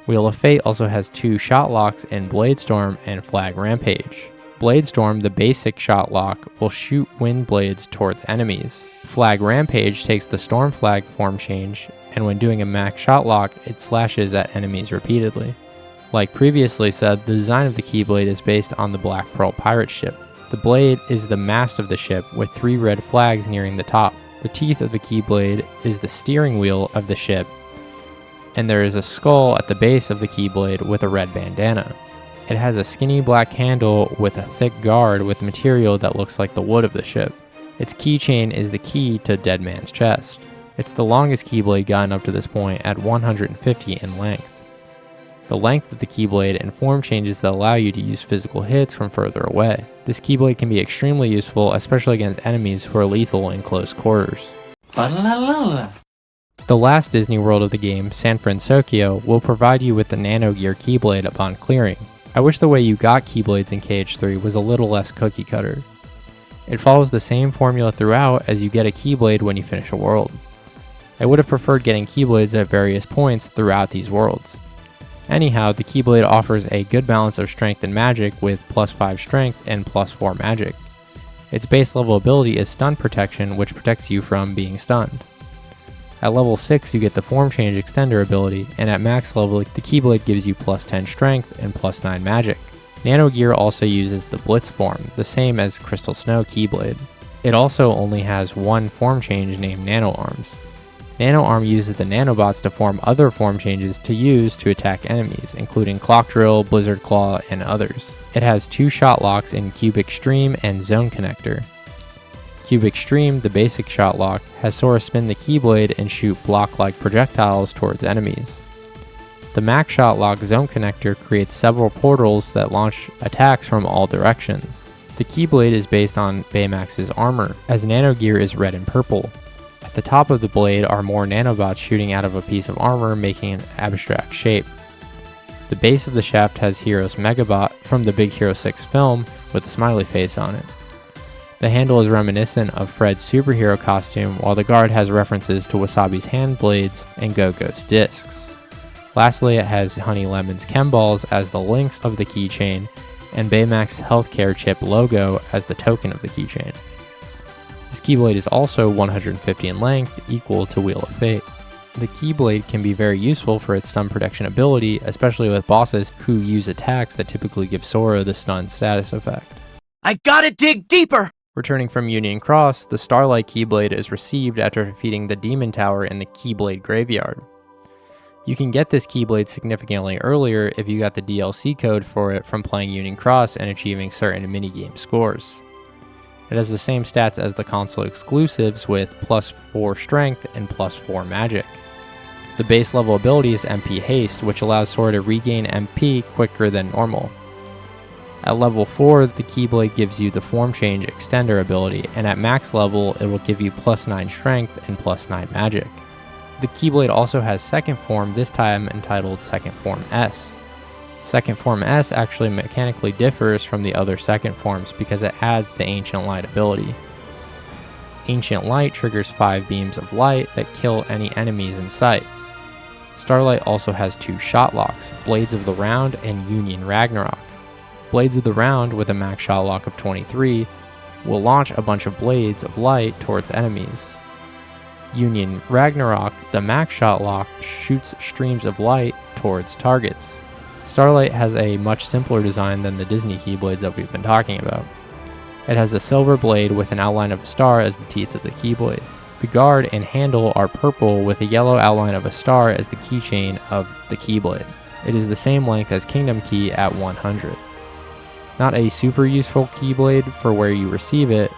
Wheel of Fate also has 2 shot locks in Blade Storm and Flag Rampage. Blade Storm, the basic shot lock, will shoot wind blades towards enemies. Flag Rampage takes the Storm Flag form change, and when doing a max shot lock, it slashes at enemies repeatedly. Like previously said, the design of the Keyblade is based on the Black Pearl pirate ship. The blade is the mast of the ship with 3 red flags nearing the top. The teeth of the Keyblade is the steering wheel of the ship, and there is a skull at the base of the Keyblade with a red bandana. It has a skinny black handle with a thick guard with material that looks like the wood of the ship. Its keychain is the key to Dead Man's Chest. It's the longest Keyblade gotten up to this point at 150 in length. The length of the Keyblade and form changes that allow you to use physical hits from further away. This Keyblade can be extremely useful, especially against enemies who are lethal in close quarters. The last Disney World of the game, San Francisco, will provide you with the Nano Gear Keyblade upon clearing. I wish the way you got Keyblades in KH3 was a little less cookie cutter. It follows the same formula throughout as you get a Keyblade when you finish a world. I would have preferred getting Keyblades at various points throughout these worlds. Anyhow, the Keyblade offers a good balance of strength and magic with +5 strength and +4 magic. Its base level ability is Stun Protection, which protects you from being stunned. At level 6 you get the Form Change Extender ability, and at max level the Keyblade gives you +10 strength and +9 magic. Nano Gear also uses the Blitz form, the same as Crystal Snow Keyblade. It also only has one form change named Nano Arms. Nano Arm uses the nanobots to form other form changes to use to attack enemies, including Clock Drill, Blizzard Claw, and others. It has 2 shot locks in Cubic Stream and Zone Connector. Cubic Stream, the basic shot lock, has Sora spin the Keyblade and shoot block-like projectiles towards enemies. The max shot lock Zone Connector creates several portals that launch attacks from all directions. The Keyblade is based on Baymax's armor, as Nano Gear is red and purple. At the top of the blade are more nanobots shooting out of a piece of armor, making an abstract shape. The base of the shaft has Hero's Megabot from the Big Hero 6 film with a smiley face on it. The handle is reminiscent of Fred's superhero costume, while the guard has references to Wasabi's hand blades and Go-Go's discs. Lastly, it has Honey Lemon's chem balls as the links of the keychain, and Baymax's healthcare chip logo as the token of the keychain. This Keyblade is also 150 in length, equal to Wheel of Fate. The Keyblade can be very useful for its stun protection ability, especially with bosses who use attacks that typically give Sora the stun status effect. I gotta dig deeper! Returning from Union Cross, the Starlight Keyblade is received after defeating the Demon Tower in the Keyblade Graveyard. You can get this Keyblade significantly earlier if you got the DLC code for it from playing Union Cross and achieving certain minigame scores. It has the same stats as the console exclusives with +4 strength and +4 magic. The base level ability is MP Haste, which allows Sora to regain MP quicker than normal. At level 4, the Keyblade gives you the Form Change Extender ability, and at max level, it will give you +9 strength and +9 magic. The Keyblade also has second form, this time entitled Second Form S. Second Form S actually mechanically differs from the other second forms because it adds the Ancient Light ability. Ancient Light triggers 5 beams of light that kill any enemies in sight. Starlight also has 2 shot locks, Blades of the Round and Union Ragnarok. Blades of the Round, with a max shot lock of 23, will launch a bunch of blades of light towards enemies. Union Ragnarok, the max shot lock, shoots streams of light towards targets. Starlight has a much simpler design than the Disney Keyblades that we've been talking about. It has a silver blade with an outline of a star as the teeth of the Keyblade. The guard and handle are purple with a yellow outline of a star as the keychain of the Keyblade. It is the same length as Kingdom Key at 100. Not a super useful Keyblade for where you receive it.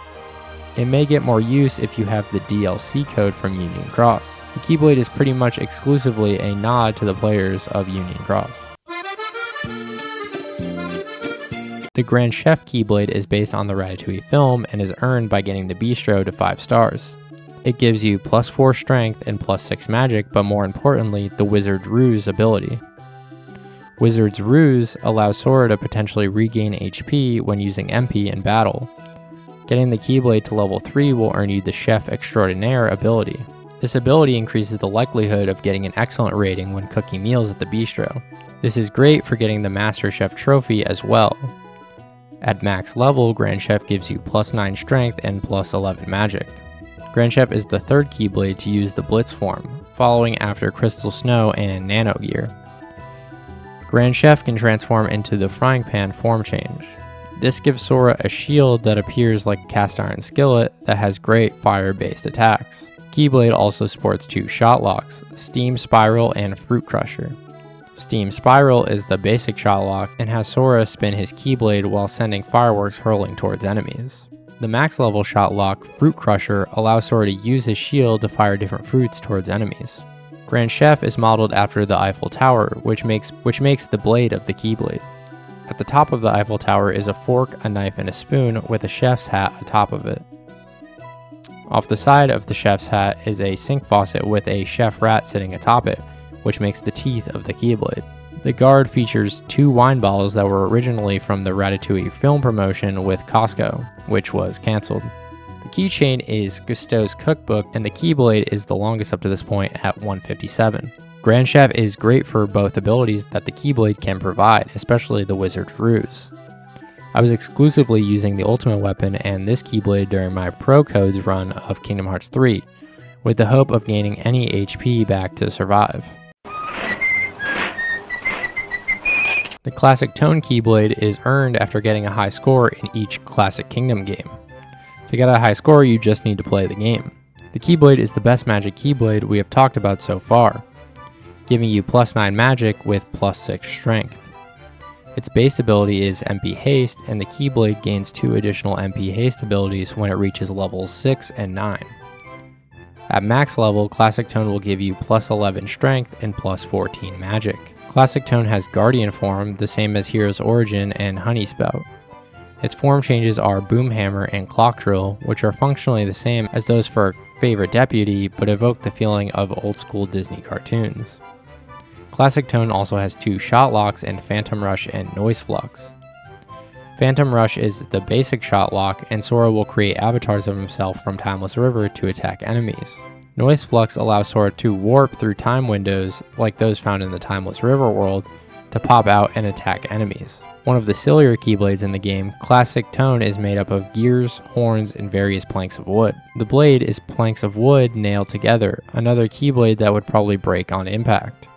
It may get more use if you have the DLC code from Union Cross. The Keyblade is pretty much exclusively a nod to the players of Union Cross. The Grand Chef Keyblade is based on the Ratatouille film and is earned by getting the Bistro to 5 stars. It gives you +4 strength and +6 magic, but more importantly, the Wizard's Ruse ability. Wizard's Ruse allows Sora to potentially regain HP when using MP in battle. Getting the Keyblade to level 3 will earn you the Chef Extraordinaire ability. This ability increases the likelihood of getting an excellent rating when cooking meals at the bistro. This is great for getting the Master Chef trophy as well. At max level, Grand Chef gives you plus 9 strength and plus 11 magic. Grand Chef is the third Keyblade to use the Blitz form, following after Crystal Snow and Nano Gear. Grand Chef can transform into the Frying Pan form change. This gives Sora a shield that appears like a cast iron skillet that has great fire-based attacks. Keyblade also sports 2 shot locks, Steam Spiral and Fruit Crusher. Steam Spiral is the basic shot lock and has Sora spin his Keyblade while sending fireworks hurling towards enemies. The max level shot lock, Fruit Crusher, allows Sora to use his shield to fire different fruits towards enemies. Grand Chef is modeled after the Eiffel Tower, which makes the blade of the Keyblade. At the top of the Eiffel Tower is a fork, a knife, and a spoon with a chef's hat atop of it. Off the side of the chef's hat is a sink faucet with a chef rat sitting atop it, which makes the teeth of the Keyblade. The guard features 2 wine bottles that were originally from the Ratatouille film promotion with Costco, which was cancelled. The keychain is Gusteau's cookbook, and the Keyblade is the longest up to this point at 157. Grand Chef is great for both abilities that the Keyblade can provide, especially the Wizard's Ruse. I was exclusively using the Ultima Weapon and this Keyblade during my Pro Codes run of Kingdom Hearts 3, with the hope of gaining any HP back to survive. The Classic Tone Keyblade is earned after getting a high score in each Classic Kingdom game. To get a high score, you just need to play the game. The Keyblade is the best magic Keyblade we have talked about so far, giving you plus 9 magic with plus 6 strength. Its base ability is MP Haste, and the Keyblade gains 2 additional MP Haste abilities when it reaches levels 6 and 9. At max level, Classic Tone will give you plus 11 strength and plus 14 magic. Classic Tone has Guardian form, the same as Hero's Origin and Hunny Spout. Its form changes are Boom Hammer and Clock Drill, which are functionally the same as those for Favorite Deputy, but evoke the feeling of old school Disney cartoons. Classic Tone also has 2 shot locks and Phantom Rush and Noise Flux. Phantom Rush is the basic shot lock, and Sora will create avatars of himself from Timeless River to attack enemies. Noise Flux allows Sora to warp through time windows, like those found in the Timeless River world, to pop out and attack enemies. One of the sillier Keyblades in the game, Classic Tone is made up of gears, horns, and various planks of wood. The blade is planks of wood nailed together, another Keyblade that would probably break on impact.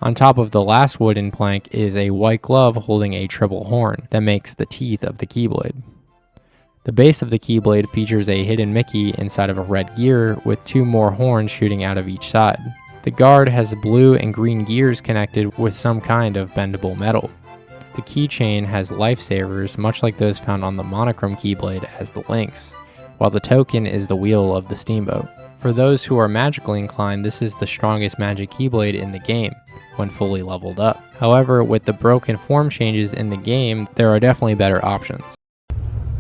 On top of the last wooden plank is a white glove holding a triple horn that makes the teeth of the Keyblade. The base of the Keyblade features a hidden Mickey inside of a red gear with 2 more horns shooting out of each side. The guard has blue and green gears connected with some kind of bendable metal. The keychain has lifesavers much like those found on the monochrome Keyblade as the links, while the token is the wheel of the steamboat. For those who are magically inclined, this is the strongest magic Keyblade in the game when fully leveled up. However, with the broken form changes in the game, there are definitely better options.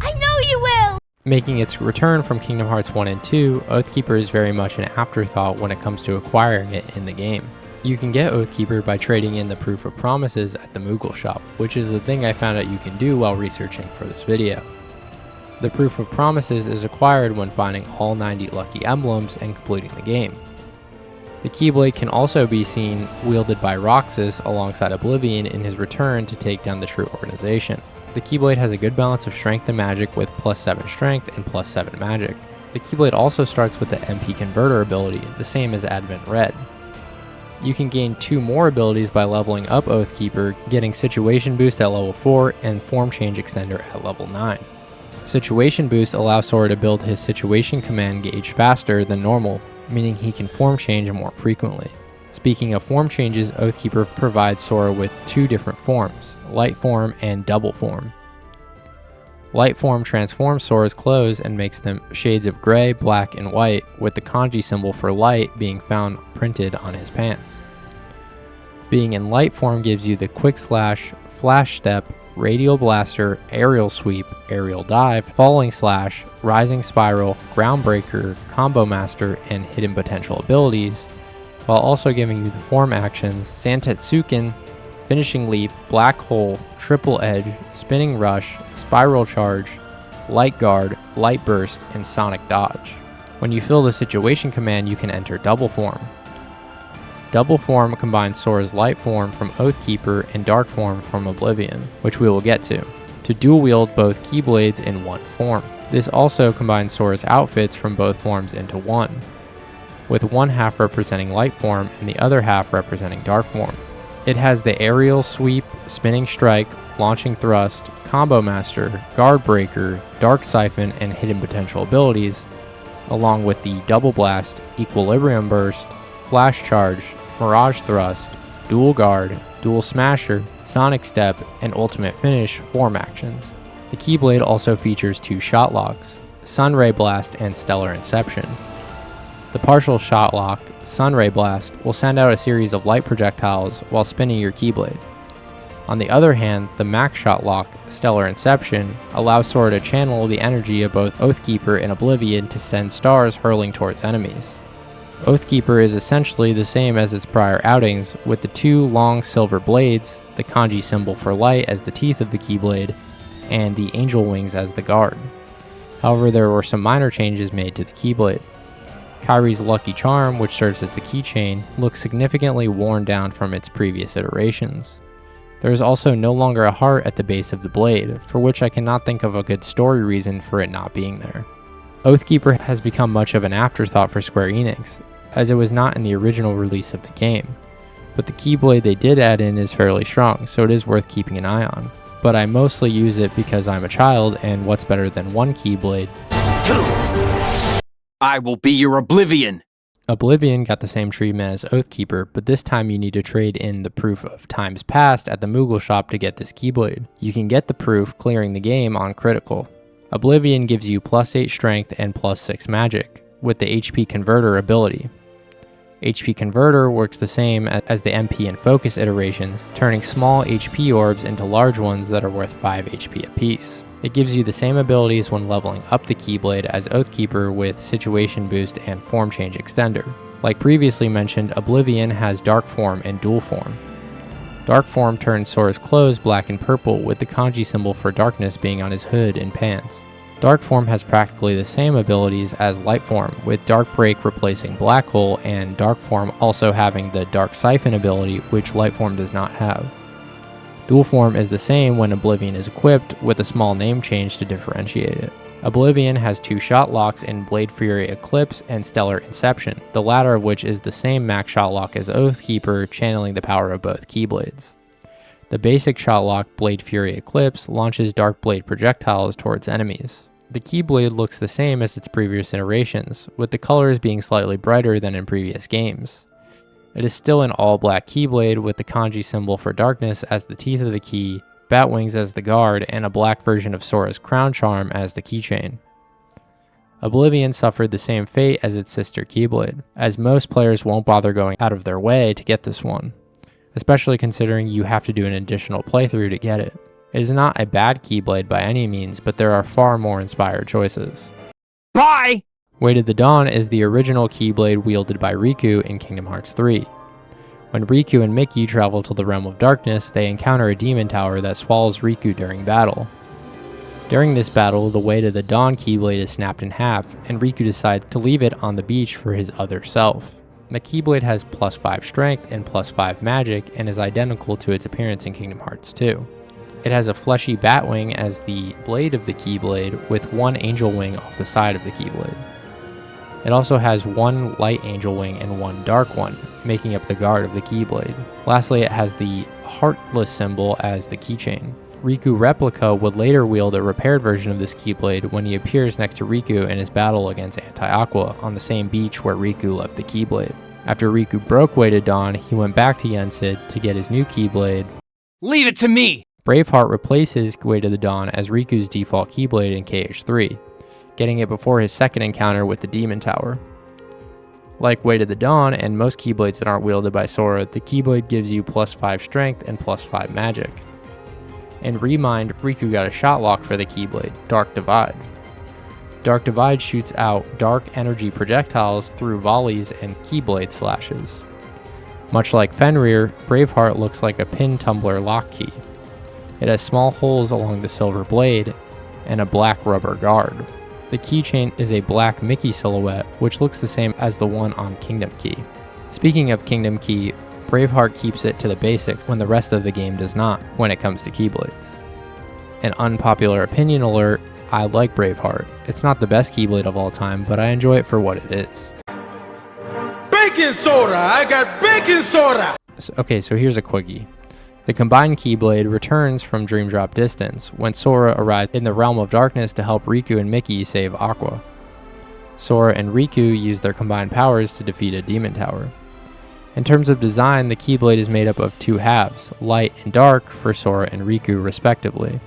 I know you will! Making its return from Kingdom Hearts 1 and 2, Oathkeeper is very much an afterthought when it comes to acquiring it in the game. You can get Oathkeeper by trading in the Proof of Promises at the Moogle shop, which is a thing I found out you can do while researching for this video. The Proof of Promises is acquired when finding all 90 lucky emblems and completing the game. The Keyblade can also be seen wielded by Roxas alongside Oblivion in his return to take down the True Organization. The Keyblade has a good balance of strength and magic with plus 7 strength and plus 7 magic. The Keyblade also starts with the MP Converter ability, the same as Advent Red. You can gain 2 more abilities by leveling up Oathkeeper, getting Situation Boost at level 4 and Form Change Extender at level 9. Situation Boost allows Sora to build his Situation Command gauge faster than normal, meaning he can form change more frequently. Speaking of form changes, Oathkeeper provides Sora with 2 different forms, Light Form and Double Form. Light Form transforms Sora's clothes and makes them shades of gray, black, and white, with the kanji symbol for light being found printed on his pants. Being in Light Form gives you the Quick Slash, Flash Step, Radial Blaster, Aerial Sweep, Aerial Dive, Falling Slash, Rising Spiral, Groundbreaker, Combo Master, and Hidden Potential abilities, while also giving you the form actions Santetsuken, Finishing Leap, Black Hole, Triple Edge, Spinning Rush, Spiral Charge, Light Guard, Light Burst, and Sonic Dodge. When you fill the situation command, you can enter Double Form. Double Form combines Sora's Light Form from Oathkeeper and Dark Form from Oblivion, which we will get to dual wield both Keyblades in one form. This also combines Sora's outfits from both forms into one, with one half representing Light Form and the other half representing Dark Form. It has the Aerial Sweep, Spinning Strike, Launching Thrust, Combo Master, Guard Breaker, Dark Siphon, and Hidden Potential abilities, along with the Double Blast, Equilibrium Burst, Flash Charge, Mirage Thrust, Dual Guard, Dual Smasher, Sonic Step, and Ultimate Finish form actions. The Keyblade also features 2 shot locks, Sunray Blast and Stellar Inception. The partial shot lock, Sunray Blast, will send out a series of light projectiles while spinning your Keyblade. On the other hand, the max shot lock, Stellar Inception, allows Sora to channel the energy of both Oathkeeper and Oblivion to send stars hurling towards enemies. Oathkeeper is essentially the same as its prior outings, with the 2 long silver blades, the kanji symbol for light as the teeth of the Keyblade, and the angel wings as the guard. However, there were some minor changes made to the Keyblade. Kairi's Lucky Charm, which serves as the keychain, looks significantly worn down from its previous iterations. There is also no longer a heart at the base of the blade, for which I cannot think of a good story reason for it not being there. Oathkeeper has become much of an afterthought for Square Enix, as it was not in the original release of the game, but the Keyblade they did add in is fairly strong, so it is worth keeping an eye on. But I mostly use it because I'm a child, and what's better than one Keyblade? I will be your Oblivion! Oblivion got the same treatment as Oathkeeper, but this time you need to trade in the proof of times past at the Moogle shop to get this Keyblade. You can get the proof clearing the game on critical. Oblivion gives you +8 strength and +6 magic, with the HP Converter ability. HP Converter works the same as the MP and Focus iterations, turning small HP orbs into large ones that are worth 5 HP apiece. It gives you the same abilities when leveling up the Keyblade as Oathkeeper with Situation Boost and Form Change Extender. Like previously mentioned, Oblivion has Dark Form and Dual Form. Dark Form turns Sora's clothes black and purple, with the kanji symbol for darkness being on his hood and pants. Dark Form has practically the same abilities as Light Form, with Dark Break replacing Black Hole and Dark Form also having the Dark Siphon ability, which Light Form does not have. Dual Form is the same when Oblivion is equipped, with a small name change to differentiate it. Oblivion has 2 shot locks in Blade Fury Eclipse and Stellar Inception, the latter of which is the same max shot lock as Oathkeeper, channeling the power of both Keyblades. The basic shot lock, Blade Fury Eclipse, launches Dark Blade projectiles towards enemies. The Keyblade looks the same as its previous iterations, with the colors being slightly brighter than in previous games. It is still an all-black Keyblade with the kanji symbol for darkness as the teeth of the key, bat wings as the guard, and a black version of Sora's crown charm as the keychain. Oblivion suffered the same fate as its sister Keyblade, as most players won't bother going out of their way to get this one, especially considering you have to do an additional playthrough to get it. It is not a bad Keyblade by any means, but there are far more inspired choices. Bye! Weighted the Dawn is the original Keyblade wielded by Riku in Kingdom Hearts 3. When Riku and Mickey travel to the Realm of Darkness, they encounter a demon tower that swallows Riku during battle. During this battle, the Weighted the Dawn Keyblade is snapped in half, and Riku decides to leave it on the beach for his other self. The Keyblade has +5 strength and +5 magic, and is identical to its appearance in Kingdom Hearts 2. It has a fleshy bat wing as the blade of the Keyblade, with 1 angel wing off the side of the Keyblade. It also has 1 light angel wing and 1 dark one, making up the guard of the Keyblade. Lastly, it has the heartless symbol as the keychain. Riku Replica would later wield a repaired version of this Keyblade when he appears next to Riku in his battle against Anti-Aqua on the same beach where Riku left the Keyblade. After Riku broke Weighted Dawn, he went back to Yensid to get his new Keyblade. Leave it to me! Braveheart replaces Weighted the Dawn as Riku's default Keyblade in KH3, getting it before his second encounter with the Demon Tower. Like Weighted the Dawn and most Keyblades that aren't wielded by Sora, the Keyblade gives you +5 strength and +5 magic. In Remind, Riku got a shot lock for the Keyblade, Dark Divide. Dark Divide shoots out dark energy projectiles through volleys and Keyblade slashes. Much like Fenrir, Braveheart looks like a pin tumbler lock key. It has small holes along the silver blade, and a black rubber guard. The keychain is a black Mickey silhouette, which looks the same as the one on Kingdom Key. Speaking of Kingdom Key, Braveheart keeps it to the basics when the rest of the game does not when it comes to Keyblades. An unpopular opinion alert, I like Braveheart. It's not the best Keyblade of all time, but I enjoy it for what it is. Baking soda! I got baking soda! So here's a quickie. The combined Keyblade returns from Dream Drop Distance when Sora arrived in the Realm of Darkness to help Riku and Mickey save Aqua. Sora and Riku use their combined powers to defeat a demon tower. In terms of design, the Keyblade is made up of two halves, light and dark for Sora and Riku respectively.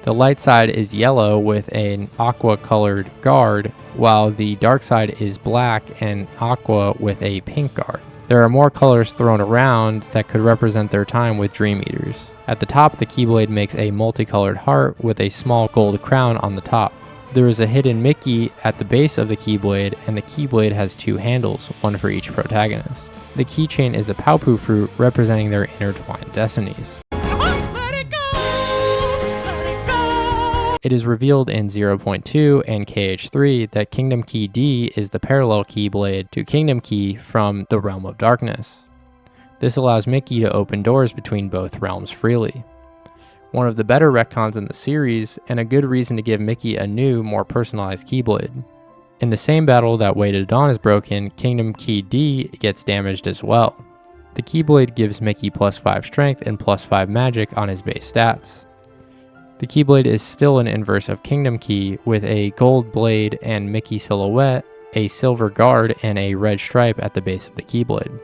The light side is yellow with an aqua-colored guard, while the dark side is black and aqua with a pink guard. There are more colors thrown around that could represent their time with Dream Eaters. At the top, the Keyblade makes a multicolored heart with a small gold crown on the top. There is a hidden Mickey at the base of the Keyblade, and the Keyblade has two handles, one for each protagonist. The keychain is a Paupu fruit representing their intertwined destinies. It is revealed in 0.2 and KH3 that Kingdom Key D is the parallel Keyblade to Kingdom Key from the Realm of Darkness. This allows Mickey to open doors between both realms freely. One of the better retcons in the series, and a good reason to give Mickey a new, more personalized Keyblade. In the same battle that Way to Dawn is broken, Kingdom Key D gets damaged as well. The Keyblade gives Mickey +5 strength and +5 magic on his base stats. The Keyblade is still an inverse of Kingdom Key with a gold blade and Mickey silhouette, a silver guard, and a red stripe at the base of the Keyblade.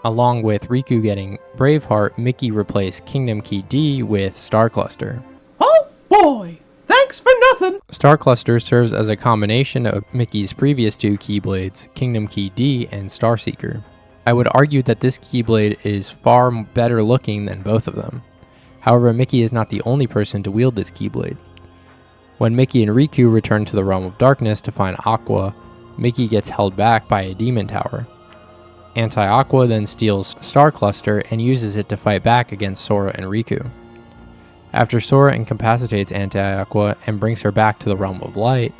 Along with Riku getting Braveheart, Mickey replaced Kingdom Key D with Star Cluster. Oh boy! Thanks for nothing! Star Cluster serves as a combination of Mickey's previous two Keyblades, Kingdom Key D and Star Seeker. I would argue that this Keyblade is far better looking than both of them. However, Mickey is not the only person to wield this Keyblade. When Mickey and Riku return to the Realm of Darkness to find Aqua, Mickey gets held back by a demon tower. Anti-Aqua then steals Star Cluster and uses it to fight back against Sora and Riku. After Sora incapacitates Anti-Aqua and brings her back to the Realm of Light,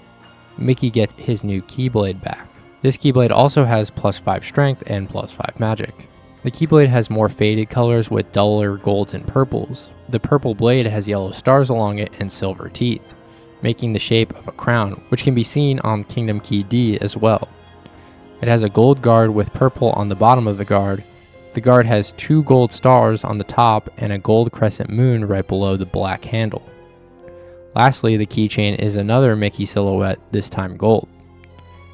Mickey gets his new Keyblade back. This Keyblade also has +5 strength and +5 magic. The Keyblade has more faded colors with duller golds and purples. The purple blade has yellow stars along it and silver teeth, making the shape of a crown, which can be seen on Kingdom Key D as well. It has a gold guard with purple on the bottom of the guard. The guard has 2 gold stars on the top and a gold crescent moon right below the black handle. Lastly, the keychain is another Mickey silhouette, this time gold.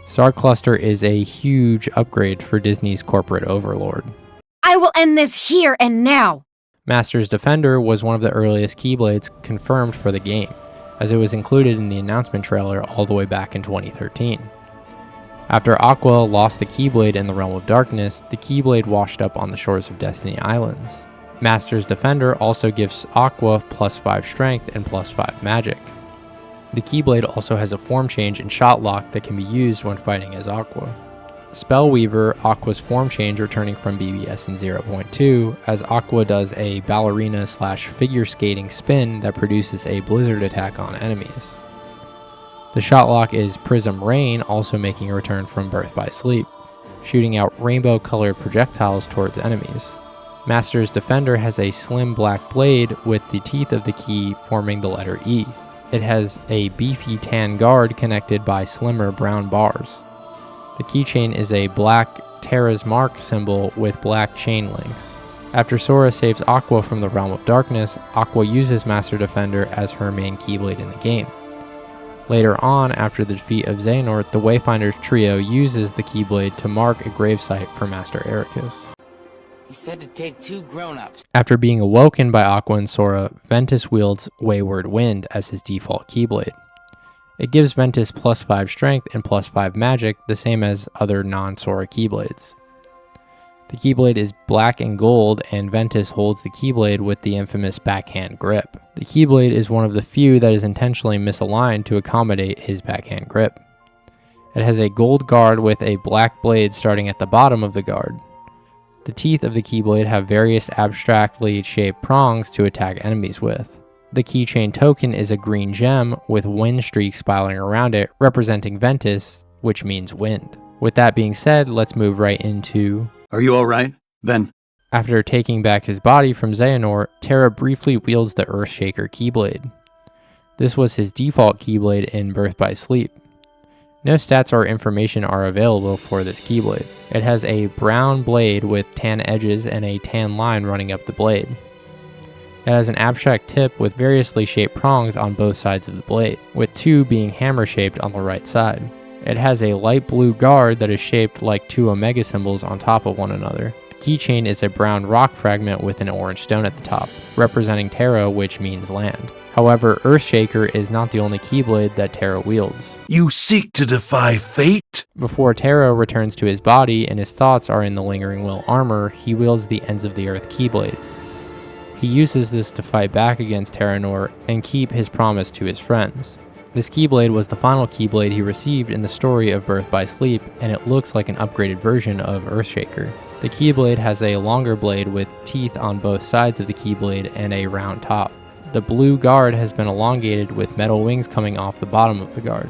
Star Cluster is a huge upgrade for Disney's corporate overlord. I will end this here and now! Master's Defender was one of the earliest Keyblades confirmed for the game, as it was included in the announcement trailer all the way back in 2013. After Aqua lost the Keyblade in the Realm of Darkness, the Keyblade washed up on the shores of Destiny Islands. Master's Defender also gives Aqua +5 strength and +5 magic. The Keyblade also has a form change and shot lock that can be used when fighting as Aqua. Spellweaver, Aqua's form change returning from BBS in 0.2, as Aqua does a ballerina/figure skating spin that produces a blizzard attack on enemies. The shot lock is Prism Rain, also making a return from Birth by Sleep, shooting out rainbow-colored projectiles towards enemies. Master's Defender has a slim black blade with the teeth of the key forming the letter E. It has a beefy tan guard connected by slimmer brown bars. The keychain is a black Terra's Mark symbol with black chain links. After Sora saves Aqua from the Realm of Darkness, Aqua uses Master Defender as her main Keyblade in the game. Later on, after the defeat of Xehanort, the Wayfinders trio uses the Keyblade to mark a gravesite for Master Ericus. He said to take 2 grown-ups. After being awoken by Aqua and Sora, Ventus wields Wayward Wind as his default Keyblade. It gives Ventus +5 strength and +5 magic, the same as other non-Sora Keyblades. The Keyblade is black and gold, and Ventus holds the Keyblade with the infamous backhand grip. The Keyblade is one of the few that is intentionally misaligned to accommodate his backhand grip. It has a gold guard with a black blade starting at the bottom of the guard. The teeth of the Keyblade have various abstractly shaped prongs to attack enemies with. The keychain token is a green gem with wind streaks spiraling around it, representing Ventus, which means wind. With that being said, let's move right into... Are you alright? Then... After taking back his body from Xehanort, Terra briefly wields the Earthshaker Keyblade. This was his default Keyblade in Birth by Sleep. No stats or information are available for this Keyblade. It has a brown blade with tan edges and a tan line running up the blade. It has an abstract tip with variously shaped prongs on both sides of the blade, with two being hammer-shaped on the right side. It has a light blue guard that is shaped like two omega symbols on top of one another. The keychain is a brown rock fragment with an orange stone at the top, representing Terra, which means land. However, Earthshaker is not the only Keyblade that Terra wields. You seek to defy fate? Before Terra returns to his body and his thoughts are in the Lingering Will armor, he wields the Ends of the Earth Keyblade. He uses this to fight back against Xehanort and keep his promise to his friends. This Keyblade was the final Keyblade he received in the story of Birth by Sleep, and it looks like an upgraded version of Earthshaker. The Keyblade has a longer blade with teeth on both sides of the Keyblade and a round top. The blue guard has been elongated with metal wings coming off the bottom of the guard.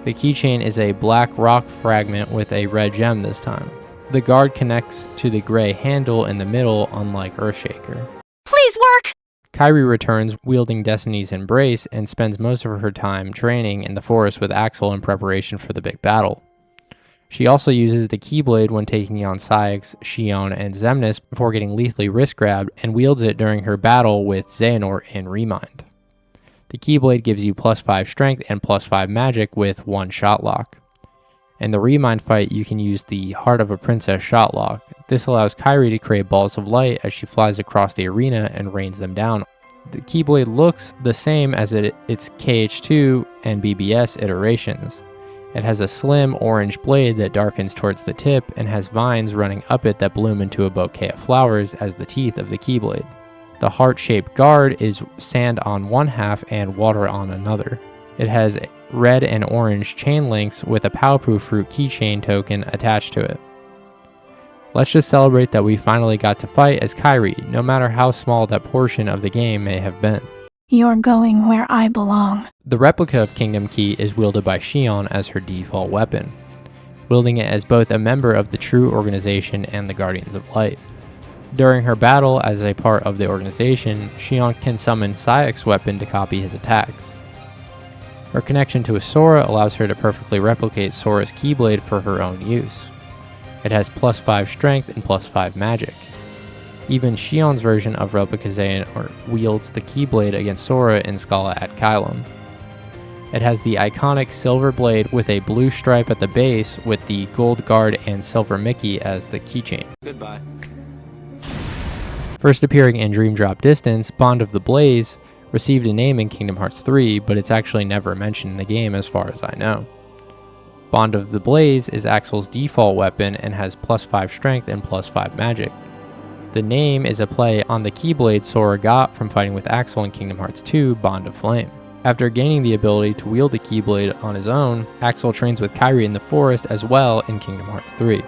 The keychain is a black rock fragment with a red gem this time. The guard connects to the gray handle in the middle, unlike Earthshaker. Please work! Kairi returns wielding Destiny's Embrace and spends most of her time training in the forest with Axel in preparation for the big battle. She also uses the Keyblade when taking on Saïx, Xion, and Xemnas before getting lethally wrist-grabbed, and wields it during her battle with Xehanort in Remind. The Keyblade gives you +5 strength and +5 magic with 1 shot lock. In the Remind fight, you can use the Heart of a Princess shot lock. This allows Kairi to create balls of light as she flies across the arena and rains them down. The Keyblade looks the same as its KH2 and BBS iterations. It has a slim orange blade that darkens towards the tip and has vines running up it that bloom into a bouquet of flowers as the teeth of the Keyblade. The heart-shaped guard is sand on one half and water on another. It has red and orange chain links with a Powpoo Fruit keychain token attached to it. Let's just celebrate that we finally got to fight as Kairi, no matter how small that portion of the game may have been. You're going where I belong. The Replica Kingdom Key is wielded by Xion as her default weapon, wielding it as both a member of the True Organization and the Guardians of Light. During her battle as a part of the organization, Xion can summon Saïx's weapon to copy his attacks. Her connection to Sora allows her to perfectly replicate Sora's Keyblade for her own use. It has +5 strength and +5 magic. Even Xion's version of Replica Xehanort wields the Keyblade against Sora in Scala at Kylum. It has the iconic silver blade with a blue stripe at the base with the gold guard and silver Mickey as the keychain. Goodbye. First appearing in Dream Drop Distance, Bond of the Blaze received a name in Kingdom Hearts 3, but it's actually never mentioned in the game as far as I know. Bond of the Blaze is Axel's default weapon and has +5 strength and +5 magic. The name is a play on the Keyblade Sora got from fighting with Axel in Kingdom Hearts 2, Bond of Flame. After gaining the ability to wield the Keyblade on his own, Axel trains with Kairi in the forest as well in Kingdom Hearts 3.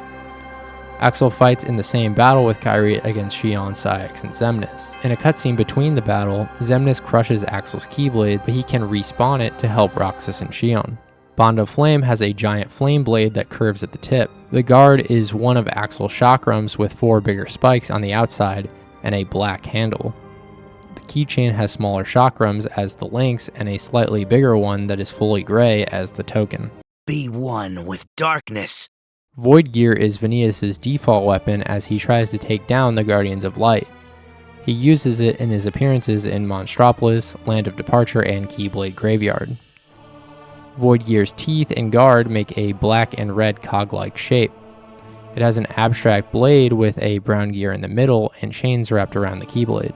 Axel fights in the same battle with Kairi against Xion, Saïx, and Xemnas. In a cutscene between the battle, Xemnas crushes Axel's Keyblade, but he can respawn it to help Roxas and Xion. Bond of Flame has a giant flame blade that curves at the tip. The guard is one of Axel's chakrams with 4 bigger spikes on the outside and a black handle. The keychain has smaller chakrams as the links and a slightly bigger one that is fully gray as the token. Be one with darkness. Void Gear is Vanitas' default weapon as he tries to take down the Guardians of Light. He uses it in his appearances in Monstropolis, Land of Departure, and Keyblade Graveyard. Void Gear's teeth and guard make a black and red cog-like shape. It has an abstract blade with a brown gear in the middle and chains wrapped around the Keyblade.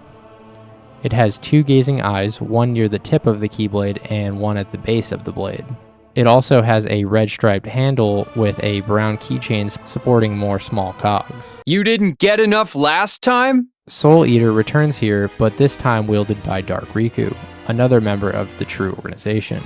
It has 2 gazing eyes, one near the tip of the Keyblade and one at the base of the blade. It also has a red striped handle with a brown keychain supporting more small cogs. You didn't get enough last time? Soul Eater returns here, but this time wielded by Dark Riku, another member of the True Organization.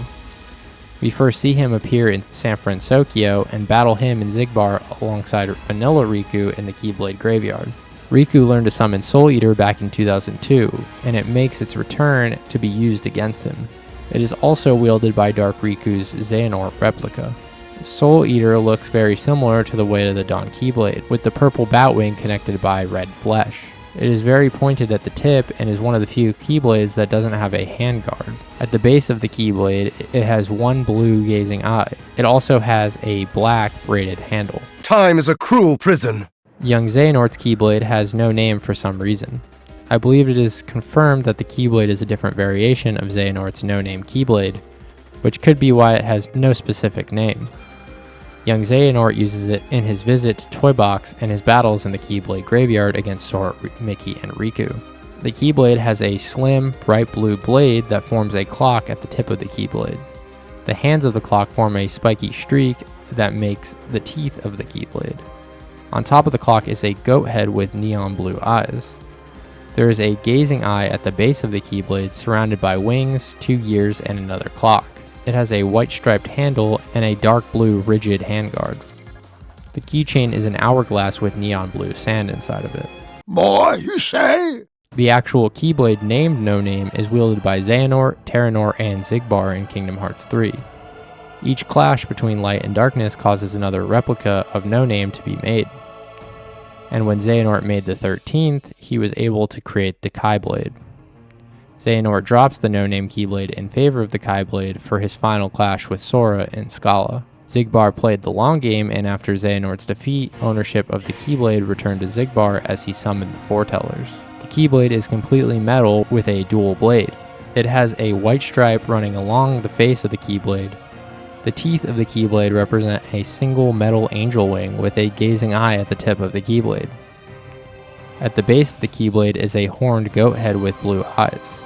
We first see him appear in San Francisco and battle him and Xigbar alongside Vanilla Riku in the Keyblade Graveyard. Riku learned to summon Soul Eater back in 2002, and it makes its return to be used against him. It is also wielded by Dark Riku's Xehanort replica. Soul Eater looks very similar to the weight of the Dawn Keyblade, with the purple batwing connected by red flesh. It is very pointed at the tip and is one of the few Keyblades that doesn't have a handguard. At the base of the Keyblade, it has one blue gazing eye. It also has a black braided handle. Time is a cruel prison. Young Xehanort's Keyblade has no name for some reason. I believe it is confirmed that the Keyblade is a different variation of Xehanort's no-name Keyblade, which could be why it has no specific name. Young Xehanort uses it in his visit to Toy Box and his battles in the Keyblade graveyard against Sora, Mickey, and Riku. The Keyblade has a slim, bright blue blade that forms a clock at the tip of the Keyblade. The hands of the clock form a spiky streak that makes the teeth of the Keyblade. On top of the clock is a goat head with neon blue eyes. There is a gazing eye at the base of the Keyblade surrounded by wings, 2 gears, and another clock. It has a white striped handle and a dark blue rigid handguard. The keychain is an hourglass with neon blue sand inside of it. Boy, you say? The actual Keyblade named No Name is wielded by Xehanort, Terranort, and Xigbar in Kingdom Hearts 3. Each clash between light and darkness causes another replica of No Name to be made. And when Xehanort made the 13th, he was able to create the Keyblade. Xehanort drops the no-name Keyblade in favor of the Keyblade for his final clash with Sora in Scala. Xigbar played the long game, and after Xehanort's defeat, ownership of the Keyblade returned to Xigbar as he summoned the Foretellers. The Keyblade is completely metal with a dual blade. It has a white stripe running along the face of the Keyblade. The teeth of the Keyblade represent a single metal angel wing with a gazing eye at the tip of the Keyblade. At the base of the Keyblade is a horned goat head with blue eyes.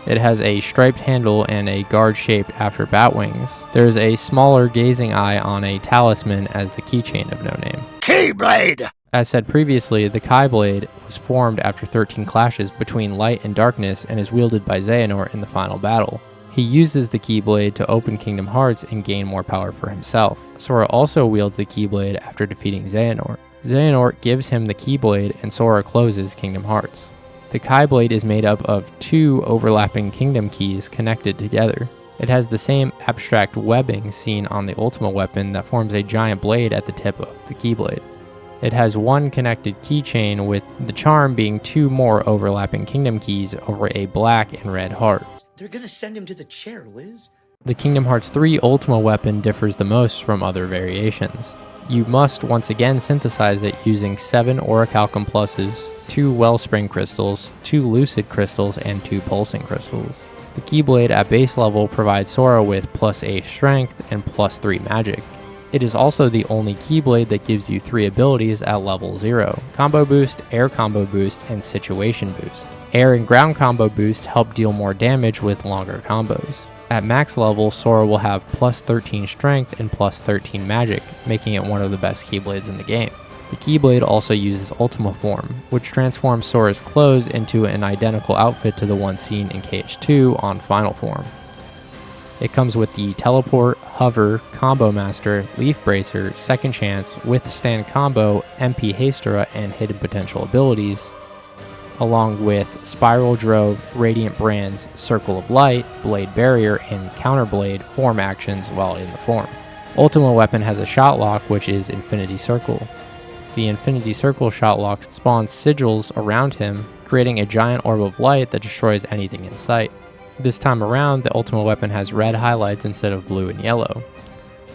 It has a striped handle and a guard shaped after bat wings. There is a smaller gazing eye on a talisman as the keychain of No Name. Keyblade! As said previously, the Keyblade was formed after 13 clashes between light and darkness and is wielded by Xehanort in the final battle. He uses the Keyblade to open Kingdom Hearts and gain more power for himself. Sora also wields the Keyblade after defeating Xehanort. Xehanort gives him the Keyblade and Sora closes Kingdom Hearts. The Keyblade is made up of 2 overlapping Kingdom Keys connected together. It has the same abstract webbing seen on the Ultima Weapon that forms a giant blade at the tip of the Keyblade. It has 1 connected keychain, with the charm being 2 more overlapping Kingdom Keys over a black and red heart. They're gonna send him to the chair, Liz. The Kingdom Hearts 3 Ultima Weapon differs the most from other variations. You must once again synthesize it using 7 Orichalcum Pluses, 2 Wellspring Crystals, 2 Lucid Crystals, and 2 Pulsing Crystals. The Keyblade at base level provides Sora with +8 Strength and +3 Magic. It is also the only Keyblade that gives you 3 abilities at level 0, Combo Boost, Air Combo Boost, and Situation Boost. Air and Ground Combo Boost help deal more damage with longer combos. At max level, Sora will have +13 Strength and +13 Magic, making it one of the best Keyblades in the game. The Keyblade also uses Ultima Form, which transforms Sora's clothes into an identical outfit to the one seen in KH2 on Final Form. It comes with the Teleport, Hover, Combo Master, Leaf Bracer, Second Chance, Withstand Combo, MP Hastera, and Hidden Potential abilities, along with Spiral Drove, Radiant Brands, Circle of Light, Blade Barrier, and Counterblade form actions while in the form. Ultima Weapon has a shot lock, which is Infinity Circle. The Infinity Circle shot lock spawns sigils around him, creating a giant orb of light that destroys anything in sight. This time around, the Ultima Weapon has red highlights instead of blue and yellow.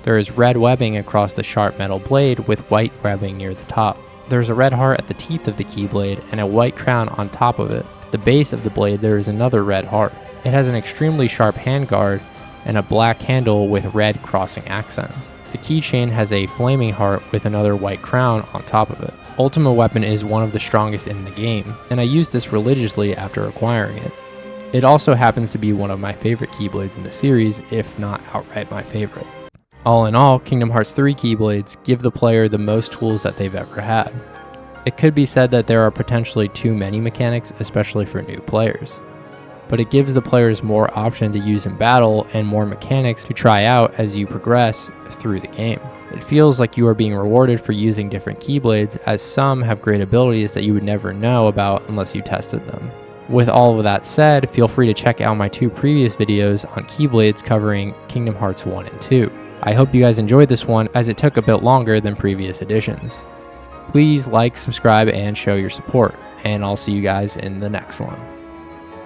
There is red webbing across the sharp metal blade with white webbing near the top. There's a red heart at the teeth of the Keyblade and a white crown on top of it. At the base of the blade, there is another red heart. It has an extremely sharp handguard and a black handle with red crossing accents. The keychain has a flaming heart with another white crown on top of it. Ultima Weapon is one of the strongest in the game, and I used this religiously after acquiring it. It also happens to be one of my favorite Keyblades in the series, if not outright my favorite. All in all, Kingdom Hearts 3 Keyblades give the player the most tools that they've ever had. It could be said that there are potentially too many mechanics, especially for new players. but it gives the players more option to use in battle and more mechanics to try out as you progress through the game. It feels like you are being rewarded for using different Keyblades, as some have great abilities that you would never know about unless you tested them. With all of that said, feel free to check out my 2 previous videos on Keyblades covering Kingdom Hearts 1 and 2. I hope you guys enjoyed this one, as it took a bit longer than previous editions. Please like, subscribe, and show your support, and I'll see you guys in the next one.